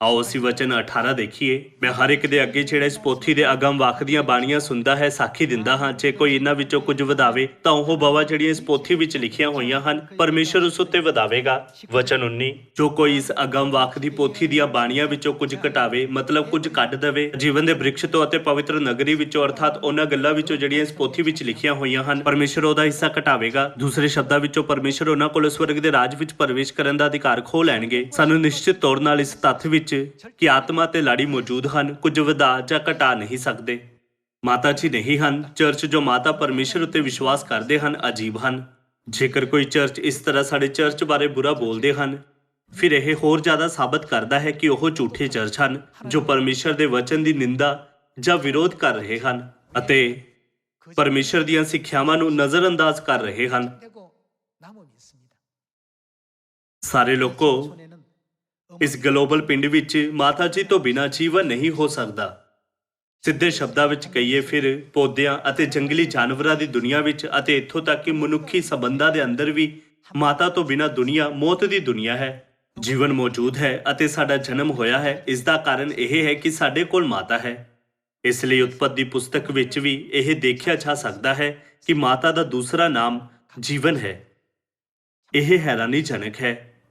ਆਓ ਅਸੀਂ ਵਚਨ 18 ਦੇਖੀਏ। ਮੈਂ ਹਰ ਇੱਕ ਦੇ ਅੱਗੇ ਜਿਹੜਾ ਇਸ ਪੋਥੀ ਦੇ ਅਗਮ ਵਾਕ ਦੀਆਂ ਬਾਣੀਆਂ ਸੁਣਦਾ ਹੈ ਸਾਖੀ ਦਿੰਦਾ ਹਾਂ ਜੇ ਕੋਈ ਇਹਨਾਂ ਵਿੱਚੋਂ ਕੁਝ ਵਧਾਵੇ ਤਾਂ ਉਹ ਬਵਾ ਜਿਹੜੀਆਂ ਇਸ ਪੋਥੀ ਵਿੱਚ ਲਿਖੀਆਂ ਹੋਈਆਂ ਹਨ ਪਰਮੇਸ਼ਰ ਉਸ ਉੱਤੇ ਵਧਾਵੇਗਾ। ਵਚਨ 19 ਜੋ ਕੋਈ ਇਸ ਅਗਮ ਵਾਕ ਦੀ ਪੋਥੀ ਦੀਆਂ ਬਾਣੀਆਂ ਵਿੱਚੋਂ ਕੁਝ ਘਟਾਵੇ ਮਤਲਬ ਕੁਝ ਕੱਢ ਦੇਵੇ ਜੀਵਨ ਦੇ ਬ੍ਰਿਕਸ਼ ਤੋਂ ਅਤੇ ਪਵਿੱਤਰ ਨਗਰੀ ਵਿੱਚੋਂ ਅਰਥਾਤ ਉਹਨਾਂ ਗੱਲਾਂ ਵਿੱਚੋਂ ਜਿਹੜੀਆਂ ਇਸ ਪੋਥੀ ਵਿੱਚ ਲਿਖੀਆਂ ਹੋਈਆਂ ਹਨ ਪਰਮੇਸ਼ਰ ਉਹਦਾ ਹਿੱਸਾ ਘਟਾਵੇਗਾ। ਦੂਸਰੇ ਸ਼ਬਦਾਂ ਵਿੱਚੋਂ ਪਰਮੇਸ਼ਰ ਉਹਨਾਂ ਕੋਲ ਸਵਰਗ ਦੇ ਰਾਜ ਵਿੱਚ ਪ੍ਰਵੇਸ਼ ਕਰਨ ਦਾ ਅਧਿਕਾਰ ਖੋਹ ਲੈਣਗੇ। ਸਾਨੂੰ ਨਿਸ਼ਚਿਤ ਤੌਰ ਨਾਲ ਇਸ ਤੱਥ ਵਿੱਚ ਕਿ ਆਤਮਾ ਤੇ ਲਾੜੀ ਮੌਜੂਦ ਹਨ ਕੁਝ ਵਧਾ ਜਾਂ ਘਟਾ ਨਹੀਂ ਸਕਦੇ। ਮਾਤਾ ਜੀ ਨਹੀਂ ਹਨ। ਚਰਚ ਜੋ ਮਾਤਾ ਪਰਮੇਸ਼ਰ ਉੱਤੇ ਵਿਸ਼ਵਾਸ ਕਰਦੇ ਹਨ ਅਜੀਬ ਹਨ। ਜੇਕਰ ਕੋਈ ਚਰਚ ਇਸ ਤਰ੍ਹਾਂ ਸਾਡੇ ਚਰਚ ਬਾਰੇ ਬੁਰਾ ਬੋਲਦੇ ਹਨ ਫਿਰ ਇਹ ਹੋਰ ਜ਼ਿਆਦਾ ਸਾਬਤ ਕਰਦਾ ਹੈ ਕਿ ਉਹ ਝੂਠੇ ਚਰਚ ਹਨ ਜੋ ਪਰਮੇਸ਼ਰ ਦੇ ਵਚਨ ਦੀ ਨਿੰਦਾ ਜਾਂ ਵਿਰੋਧ ਕਰ ਰਹੇ ਹਨ ਅਤੇ ਪਰਮੇਸ਼ਰ ਦੀਆਂ ਸਿੱਖਿਆਵਾਂ ਨੂੰ ਨਜ਼ਰਅੰਦਾਜ਼ ਕਰ ਰਹੇ ਹਨ। 되고 남음이 있습니다. ਸਾਰੇ ਲੋਕੋ 손에는 ਇਸ ਗਲੋਬਲ ਪਿੰਡ ਵਿੱਚ ਮਾਤਾ ਜੀ ਤੋਂ ਬਿਨਾਂ ਜੀਵਨ ਨਹੀਂ ਹੋ ਸਕਦਾ। ਸਿੱਧੇ ਸ਼ਬਦਾਂ ਵਿੱਚ ਕਹੀਏ ਫਿਰ ਪੌਦਿਆਂ ਅਤੇ ਜੰਗਲੀ ਜਾਨਵਰਾਂ ਦੀ ਦੁਨੀਆ ਵਿੱਚ ਅਤੇ ਇੱਥੋਂ ਤੱਕ ਕਿ ਮਨੁੱਖੀ ਸੰਬੰਧਾਂ ਦੇ ਅੰਦਰ ਵੀ ਮਾਤਾ ਤੋਂ ਬਿਨਾਂ ਦੁਨੀਆ ਮੌਤ ਦੀ ਦੁਨੀਆ ਹੈ। ਜੀਵਨ ਮੌਜੂਦ ਹੈ ਅਤੇ ਸਾਡਾ ਜਨਮ ਹੋਇਆ ਹੈ, ਇਸ ਦਾ ਕਾਰਨ ਇਹ ਹੈ ਕਿ ਸਾਡੇ ਕੋਲ ਮਾਤਾ ਹੈ। ਇਸ ਲਈ ਉਤਪਤ ਦੀ ਪੁਸਤਕ ਵਿੱਚ ਵੀ ਇਹ ਦੇਖਿਆ ਜਾ ਸਕਦਾ ਹੈ ਕਿ ਮਾਤਾ ਦਾ ਦੂਸਰਾ ਨਾਮ ਜੀਵਨ ਹੈ। ਇਹ ਹੈਰਾਨੀਜਨਕ ਹੈ।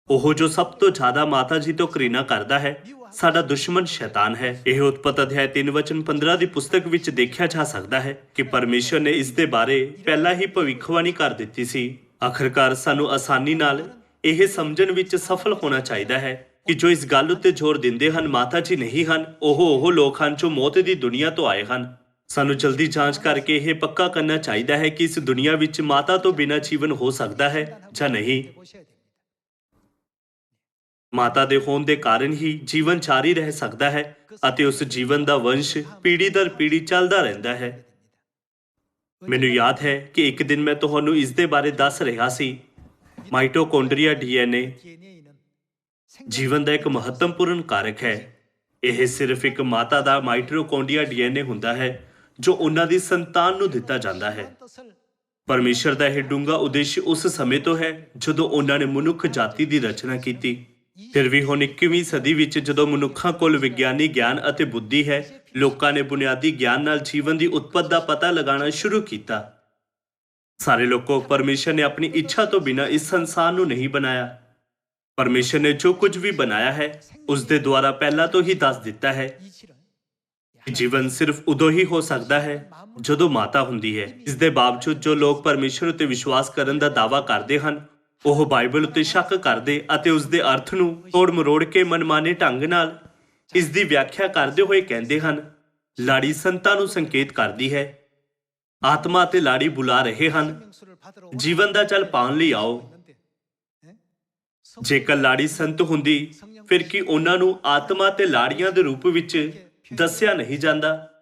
ਉਹ ਜੋ ਸਭ ਤੋਂ ਜ਼ਿਆਦਾ ਮਾਤਾ ਜੀ ਤੋਂ ਘ੍ਰਿਣਾ ਕਰਦਾ ਹੈ, ਸਾਡਾ ਦੁਸ਼ਮਣ ਸ਼ੈਤਾਨ ਹੈ। ਇਹ ਉਤਪਤ ਅਧਿਆਇ 3 ਵਚਨ 15 ਦੀ ਪੁਸਤਕ ਵਿੱਚ ਦੇਖਿਆ ਜਾ ਸਕਦਾ ਹੈ ਕਿ ਪਰਮੇਸ਼ਰ ਨੇ ਇਸ ਦੇ ਬਾਰੇ ਪਹਿਲਾਂ ਹੀ ਭਵਿੱਖਬਾਣੀ ਕਰ ਦਿੱਤੀ ਸੀ। ਆਖਰਕਾਰ ਸਾਨੂੰ ਆਸਾਨੀ ਨਾਲ ਇਹ ਸਮਝਣ ਵਿੱਚ ਸਫਲ ਹੋਣਾ ਚਾਹੀਦਾ ਹੈ ਕਿ ਜੋ ਇਸ ਗੱਲ ਉੱਤੇ ਜ਼ੋਰ ਦਿੰਦੇ ਹਨ ਮਾਤਾ ਜੀ ਨਹੀਂ ਹਨ, ਉਹ ਲੋਕ ਹਨ ਜੋ ਮੌਤ ਦੀ ਦੁਨੀਆ ਤੋਂ ਆਏ ਹਨ। ਸਾਨੂੰ ਜਲਦੀ ਜਾਂਚ ਕਰਕੇ ਇਹ ਪੱਕਾ ਕਰਨਾ ਚਾਹੀਦਾ ਹੈ ਕਿ ਇਸ ਦੁਨੀਆ ਵਿੱਚ ਮਾਤਾ ਤੋਂ ਬਿਨਾਂ ਜੀਵਨ ਹੋ ਸਕਦਾ ਹੈ ਜਾਂ ਨਹੀਂ। 보셔야 됩니다. ਮਾਤਾ ਦੇ ਹੋਣ ਦੇ ਕਾਰਨ ਹੀ ਜੀਵਨ ਜਾਰੀ ਰਹਿ ਸਕਦਾ ਹੈ ਅਤੇ ਉਸ ਜੀਵਨ ਦਾ ਵੰਸ਼ ਪੀੜ੍ਹੀ ਦਰ ਪੀੜ੍ਹੀ ਚੱਲਦਾ ਰਹਿੰਦਾ ਹੈ। ਮੈਨੂੰ ਯਾਦ ਹੈ ਕਿ ਇੱਕ ਦਿਨ ਮੈਂ ਤੁਹਾਨੂੰ ਇਸ ਦੇ ਬਾਰੇ ਦੱਸ ਰਿਹਾ ਸੀ। ਮਾਈਟੋਕੌਂਡਰੀਆ ਡੀਐਨਏ DNA는 ਜੀਵਨ ਦਾ ਇੱਕ ਮਹੱਤਵਪੂਰਨ ਕਾਰਕ ਹੈ। ਇਹ ਸਿਰਫ ਇੱਕ ਮਾਤਾ ਦਾ ਮਾਈਟੋਕੌਂਡਰੀਆ ਡੀਐਨਏ ਹੁੰਦਾ ਹੈ ਜੋ ਉਹਨਾਂ ਦੀ ਸੰਤਾਨ ਨੂੰ ਦਿੱਤਾ ਜਾਂਦਾ ਹੈ। ਪਰਮੇਸ਼ਰ ਦਾ ਇਹ ਡੂੰਘਾ ਉਦੇਸ਼ ਉਸ ਸਮੇਂ ਤੋਂ ਹੈ ਜਦੋਂ ਉਹਨਾਂ ਨੇ ਮਨੁੱਖ ਜਾਤੀ ਦੀ ਰਚਨਾ ਕੀਤੀ। ਫਿਰ ਵੀ ਹੁਣ 21ਵੀਂ ਸਦੀ ਵਿੱਚ ਜਦੋਂ ਮਨੁੱਖਾਂ ਕੋਲ ਵਿਗਿਆਨੀ ਗਿਆਨ ਅਤੇ ਬੁੱਧੀ ਹੈ, ਲੋਕਾਂ ਨੇ ਬੁਨਿਆਦੀ ਗਿਆਨ ਨਾਲ ਜੀਵਨ ਦੀ ਉਤਪਤ ਦਾ ਪਤਾ ਲਗਾਉਣਾ ਸ਼ੁਰੂ ਕੀਤਾ। ਸਾਰੇ ਲੋਕੋ ਪਰਮੇਸ਼ਰ ਨੇ ਆਪਣੀ ਇੱਛਾ ਤੋਂ ਬਿਨਾਂ ਇਸ ਸੰਸਾਰ ਨੂੰ ਨਹੀਂ ਬਣਾਇਆ। ਪਰਮੇਸ਼ਰ ਨੇ ਜੋ ਕੁਝ ਵੀ ਬਣਾਇਆ ਹੈ ਉਸ ਦੇ ਦੁਆਰਾ ਪਹਿਲਾਂ ਤੋਂ ਹੀ ਦੱਸ ਦਿੱਤਾ ਹੈ ਕਿ ਜੀਵਨ ਸਿਰਫ ਉਦੋਂ ਹੀ ਹੋ ਸਕਦਾ ਹੈ ਜਦੋਂ ਮਾਤਾ ਹੁੰਦੀ ਹੈ। ਇਸ ਦੇ ਬਾਵਜੂਦ ਜੋ ਲੋਕ ਪਰਮੇਸ਼ਰ ਉੱਤੇ ਵਿਸ਼ਵਾਸ ਕਰਨ ਦਾ ਦਾਅਵਾ ਕਰਦੇ ਹਨ, ਉਹ ਬਾਈਬਲ ਉੱਤੇ ਸ਼ੱਕ ਕਰਦੇ ਅਤੇ ਉਸ ਦੇ ਅਰਥ ਨੂੰ ਤੋੜ ਮਰੋੜ ਕੇ ਮਨਮਾਨੇ ਢੰਗ ਨਾਲ ਇਸ ਦੀ ਵਿਆਖਿਆ ਕਰਦੇ ਹੋਏ ਕਹਿੰਦੇ ਹਨ। ਲਾੜੀ ਸੰਤਾਂ ਨੂੰ ਸੰਕੇਤ ਕਰਦੀ ਹੈ। ਆਤਮਾ ਅਤੇ ਲਾੜੀ ਬੁਲਾ ਰਹੇ ਹਨ, ਜੀਵਨ ਦਾ ਜਲ ਪਾਉਣ ਲਈ ਆਓ। ਜੇਕਰ ਲਾੜੀ ਸੰਤ ਹੁੰਦੀ, ਫਿਰ ਕੀ ਉਹਨਾਂ ਨੂੰ ਆਤਮਾ ਤੇ ਲਾੜੀਆਂ ਦੇ ਰੂਪ ਵਿੱਚ ਦੱਸਿਆ ਨਹੀਂ ਜਾਂਦਾ?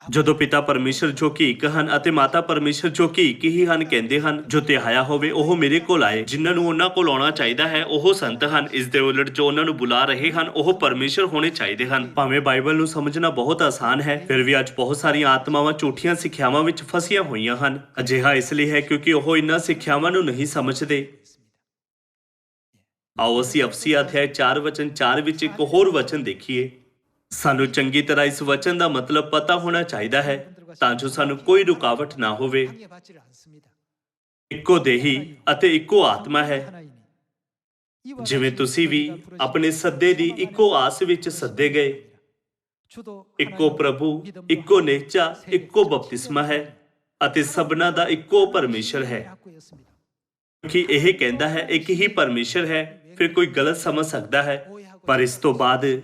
ਜਦੋਂ ਪਿਤਾ ਪਰਮੇਸ਼ਰ ਜੋ ਕਿ ਇੱਕ ਹਨ ਅਤੇ ਮਾਤਾ ਪਰਮੇਸ਼ਰ ਜੋ ਕਿ ਇੱਕ ਹੀ ਹਨ ਕਹਿੰਦੇ ਹਨ, ਜੋ ਤਿਹਾਇਆ ਹੋਵੇ ਉਹ ਮੇਰੇ ਕੋਲ ਆਏ। ਜਿਨ੍ਹਾਂ ਨੂੰ ਉਹਨਾਂ ਕੋਲ ਆਉਣਾ ਚਾਹੀਦਾ ਹੈ ਉਹ ਸੰਤ ਹਨ। ਇਸ ਦੇ ਉਲਟ ਜੋ ਉਹਨਾਂ ਨੂੰ ਬੁਲਾ ਰਹੇ ਹਨ ਉਹ ਪਰਮੇਸ਼ਰ ਹੋਣੇ ਚਾਹੀਦੇ ਹਨ। ਭਾਵੇਂ ਬਾਈਬਲ ਨੂੰ ਸਮਝਣਾ ਬਹੁਤ ਆਸਾਨ ਹੈ, ਫਿਰ ਵੀ ਅੱਜ ਬਹੁਤ ਸਾਰੀਆਂ ਆਤਮਾਵਾਂ ਝੂਠੀਆਂ ਸਿੱਖਿਆਵਾਂ ਵਿੱਚ ਫਸੀਆਂ ਹੋਈਆਂ ਹਨ। ਅਜਿਹਾ ਇਸ ਲਈ ਹੈ ਕਿਉਂਕਿ ਉਹ ਇਹਨਾਂ ਸਿੱਖਿਆਵਾਂ ਨੂੰ ਨਹੀਂ ਸਮਝਦੇ। ਆਓ ਅਸੀਂ ਅਫਸੀ ਅਧਿਆਇ 4 ਵਚਨ 4 ਵਿੱਚ ਇੱਕ ਹੋਰ ਵਚਨ ਦੇਖੀਏ। ਸਾਨੂੰ ਚੰਗੀ ਤਰ੍ਹਾਂ ਇਸ ਵਚਨ ਦਾ ਮਤਲਬ ਪਤਾ ਹੋਣਾ ਚਾਹੀਦਾ ਹੈ ਤਾਂ ਜੋ ਸਾਨੂੰ ਕੋਈ ਰੁਕਾਵਟ ਨਾ ਹੋਵੇ। 방해받지를 않습니다. ਇੱਕੋ ਦੇਹੀ ਅਤੇ ਇੱਕੋ ਆਤਮਾ ਹੈ। 하나이니 ਜਿਵੇਂ ਤੁਸੀਂ ਵੀ ਆਪਣੇ ਸੱਦੇ ਦੀ ਇੱਕੋ ਆਸ ਵਿੱਚ ਸੱਦੇ ਗਏ। ਇੱਕੋ ਪ੍ਰਭੂ, ਇੱਕੋ ਨਿਹਚਾ, ਇੱਕੋ ਬਪਤਿਸਮਾ ਹੈ ਅਤੇ ਸਭਨਾਂ ਦਾ ਇੱਕੋ ਪਰਮੇਸ਼ਰ ਹੈ। ਕਿ ਇਹ ਕਹਿੰਦਾ ਹੈ ਇੱਕ ਹੀ ਪਰਮੇਸ਼ਰ ਹੈ, ਫਿਰ ਕੋਈ ਗਲਤ ਸਮਝ ਸਕਦਾ ਹੈ। ਪਰ ਇਸ ਤੋਂ ਬਾਅਦ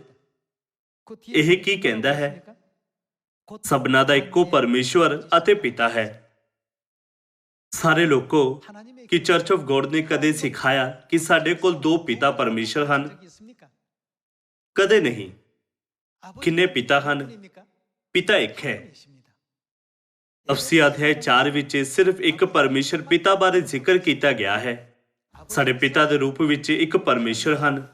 ਇਹ ਕੀ ਕਹਿੰਦਾ ਹੈ? ਸਭਨਾਂ ਦਾ ਇੱਕੋ ਪਰਮੇਸ਼ਵਰ ਅਤੇ ਪਿਤਾ ਹੈ। ਸਾਰੇ ਲੋਕੋ ਕਿ ਚਰਚ ਆਫ ਗੋਡ ਨੇ ਕਦੇ ਸਿਖਾਇਆ ਕਿ ਸਾਡੇ ਕੋਲ ਦੋ ਪਿਤਾ ਪਰਮੇਸ਼ਰ ਹਨ? ਕਦੇ ਨਹੀਂ। ਕਿੰਨੇ ਪਿਤਾ ਹਨ? ਪਿਤਾ ਇੱਕ ਹੈ। ਅਫਸੀ ਅਧਿਆਇ 4 ਵਿੱਚ ਸਿਰਫ ਇੱਕ ਪਰਮੇਸ਼ਰ ਪਿਤਾ ਬਾਰੇ ਜ਼ਿਕਰ ਕੀਤਾ ਗਿਆ ਹੈ। ਸਾਡੇ ਪਿਤਾ ਦੇ ਰੂਪ ਵਿੱਚ ਇੱਕ ਪਰਮੇਸ਼ਰ ਹਨ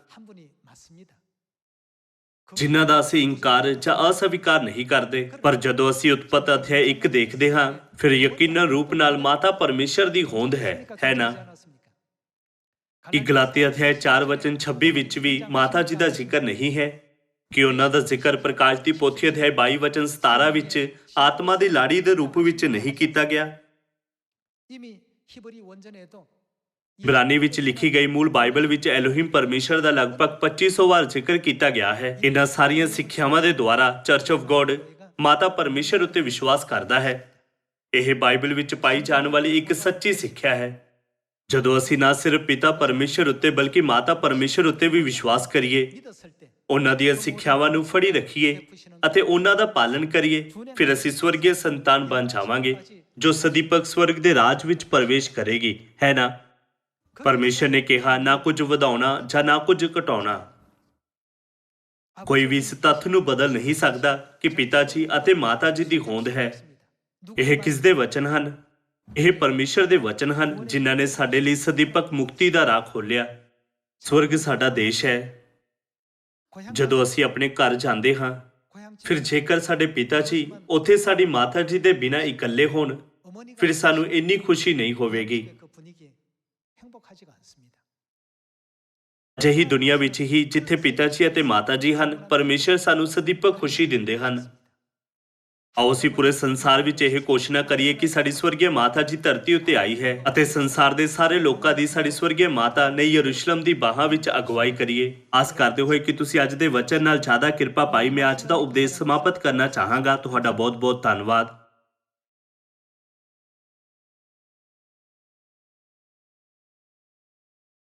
ਜਿਨ੍ਹਾਂ ਦਾ ਅਸੀਂ ਇਨਕਾਰ ਜਾਂ ਅਸਵੀਕਾਰ ਨਹੀਂ ਕਰਦੇ। ਪਰ ਜਦੋਂ ਅਸੀਂ ਉਤਪਤ ਅਧਿਆਇ 1 ਦੇਖਦੇ ਹਾਂ, ਫਿਰ ਯਕੀਨਨ ਰੂਪ ਨਾਲ ਮਾਤਾ ਪਰਮੇਸ਼ਰ ਦੀ ਹੋਂਦ ਹੈ ਨਾ? ਕਿ ਗਲਾਤੀ ਅਧਿਆਇ 4 ਵਚਨ 26 ਵਿੱਚ ਵੀ ਮਾਤਾ ਜੀ ਦਾ ਜ਼ਿਕਰ ਨਹੀਂ ਹੈ? ਕਿ ਉਹਨਾਂ ਦਾ ਜ਼ਿਕਰ ਪ੍ਰਕਾਸ਼ ਦੀ ਪੋਥੀ ਅਧਿਆਇ 22 ਵਚਨ 17 ਵਿੱਚ ਆਤਮਾ ਦੀ ਲਾੜੀ ਦੇ ਰੂਪ ਵਿੱਚ ਨਹੀਂ ਕੀਤਾ ਗਿਆ? ਇਬਰਾਨੀ ਵਿੱਚ ਲਿਖੀ ਗਈ ਮੂਲ ਬਾਈਬਲ ਵਿੱਚ ਐਲੋਹਿਮ ਪਰਮੇਸ਼ਰ ਦਾ ਲਗਭਗ 2500 ਵਾਰ ਜ਼ਿਕਰ ਕੀਤਾ ਗਿਆ ਹੈ। ਇਹਨਾਂ ਸਾਰੀਆਂ ਸਿੱਖਿਆਵਾਂ ਦੇ ਦੁਆਰਾ ਚਰਚ ਆਫ ਗੋਡ ਮਾਤਾ ਪਰਮੇਸ਼ਰ ਉੱਤੇ ਵਿਸ਼ਵਾਸ ਕਰਦਾ ਹੈ। ਇਹ ਬਾਈਬਲ ਵਿੱਚ ਪਾਈ ਜਾਣ ਵਾਲੀ ਇੱਕ ਸੱਚੀ ਸਿੱਖਿਆ ਹੈ। ਜਦੋਂ ਅਸੀਂ ਨਾ ਸਿਰਫ ਪਿਤਾ ਪਰਮੇਸ਼ਰ ਉੱਤੇ ਬਲਕਿ ਮਾਤਾ ਪਰਮੇਸ਼ਰ ਉੱਤੇ ਵੀ ਵਿਸ਼ਵਾਸ ਕਰੀਏ, ਉਹਨਾਂ ਦੀਆਂ ਸਿੱਖਿਆਵਾਂ ਨੂੰ ਫੜੀ ਰੱਖੀਏ ਅਤੇ ਉਹਨਾਂ ਦਾ ਪਾਲਨ ਕਰੀਏ, ਫਿਰ ਅਸੀਂ ਸਵਰਗੀ ਸੰਤਾਨ ਬਣ ਜਾਵਾਂਗੇ ਜੋ ਸਦੀਪਕ ਸਵਰਗ ਦੇ ਰਾਜ ਵਿੱਚ ਪ੍ਰਵੇਸ਼ ਕਰੇਗੀ, ਹੈ ਨਾ? ਪਰਮੇਸ਼ਰ ਨੇ ਕਿਹਾ ਨਾ ਕੁਝ ਵਧਾਉਣਾ ਜਾਂ ਨਾ ਕੁਝ ਘਟਾਉਣਾ। ਕੋਈ ਵੀ ਇਸ ਤੱਥ ਨੂੰ ਬਦਲ ਨਹੀਂ ਸਕਦਾ ਕਿ ਪਿਤਾ ਜੀ ਅਤੇ ਮਾਤਾ ਜੀ ਦੀ ਹੋਂਦ ਹੈ। ਇਹ ਕਿਸ ਦੇ ਵਚਨ ਹਨ? ਇਹ ਪਰਮੇਸ਼ਰ ਦੇ ਵਚਨ ਹਨ ਜਿਨ੍ਹਾਂ ਨੇ ਸਾਡੇ ਲਈ ਸਦੀਪਕ ਮੁਕਤੀ ਦਾ ਰਾਹ ਖੋਲ੍ਹਿਆ। ਸਵਰਗ ਸਾਡਾ ਦੇਸ਼ ਹੈ। ਜਦੋਂ ਅਸੀਂ ਆਪਣੇ ਘਰ ਜਾਂਦੇ ਹਾਂ, ਫਿਰ ਜੇਕਰ ਸਾਡੇ ਪਿਤਾ ਜੀ ਉੱਥੇ ਸਾਡੀ ਮਾਤਾ ਜੀ ਦੇ ਬਿਨਾਂ ਇਕੱਲੇ ਹੋਣ, ਫਿਰ ਸਾਨੂੰ ਇੰਨੀ ਖੁਸ਼ੀ ਨਹੀਂ ਹੋਵੇਗੀ। ਅਜਿਹੀ ਦੁਨੀਆ ਵਿੱਚ ਹੀ ਜਿੱਥੇ ਪਿਤਾ ਜੀ ਅਤੇ ਮਾਤਾ ਜੀ ਹਨ, ਪਰਮੇਸ਼ਰ ਸਾਨੂੰ ਸਦੀਪਕ ਖੁਸ਼ੀ ਦਿੰਦੇ ਹਨ। ਆਓ ਅਸੀਂ ਪੂਰੇ ਸੰਸਾਰ ਵਿੱਚ ਇਹ ਘੋਸ਼ਣਾ ਕਰੀਏ ਕਿ ਸਾਡੀ ਸਵਰਗੀ ਮਾਤਾ ਜੀ ਧਰਤੀ ਉੱਤੇ ਆਈ ਹੈ ਅਤੇ ਸੰਸਾਰ ਦੇ ਸਾਰੇ ਲੋਕਾਂ ਦੀ ਸਾਡੀ ਸਵਰਗੀ ਮਾਤਾ ਨਈ ਯਰੂਸ਼ਲਮ ਦੀ ਬਾਹਾਂ ਵਿੱਚ ਅਗਵਾਈ ਕਰੀਏ। ਆਸ ਕਰਦੇ ਹੋਏ ਕਿ ਤੁਸੀਂ ਅੱਜ ਦੇ ਵਚਨ ਨਾਲ ਜ਼ਿਆਦਾ ਕਿਰਪਾ ਪਾਈ, ਮੈਂ ਅੱਜ ਦਾ ਉਪਦੇਸ਼ ਸਮਾਪਤ ਕਰਨਾ ਚਾਹਾਂਗਾ। ਤੁਹਾਡਾ ਬਹੁਤ ਬਹੁਤ ਧੰਨਵਾਦ।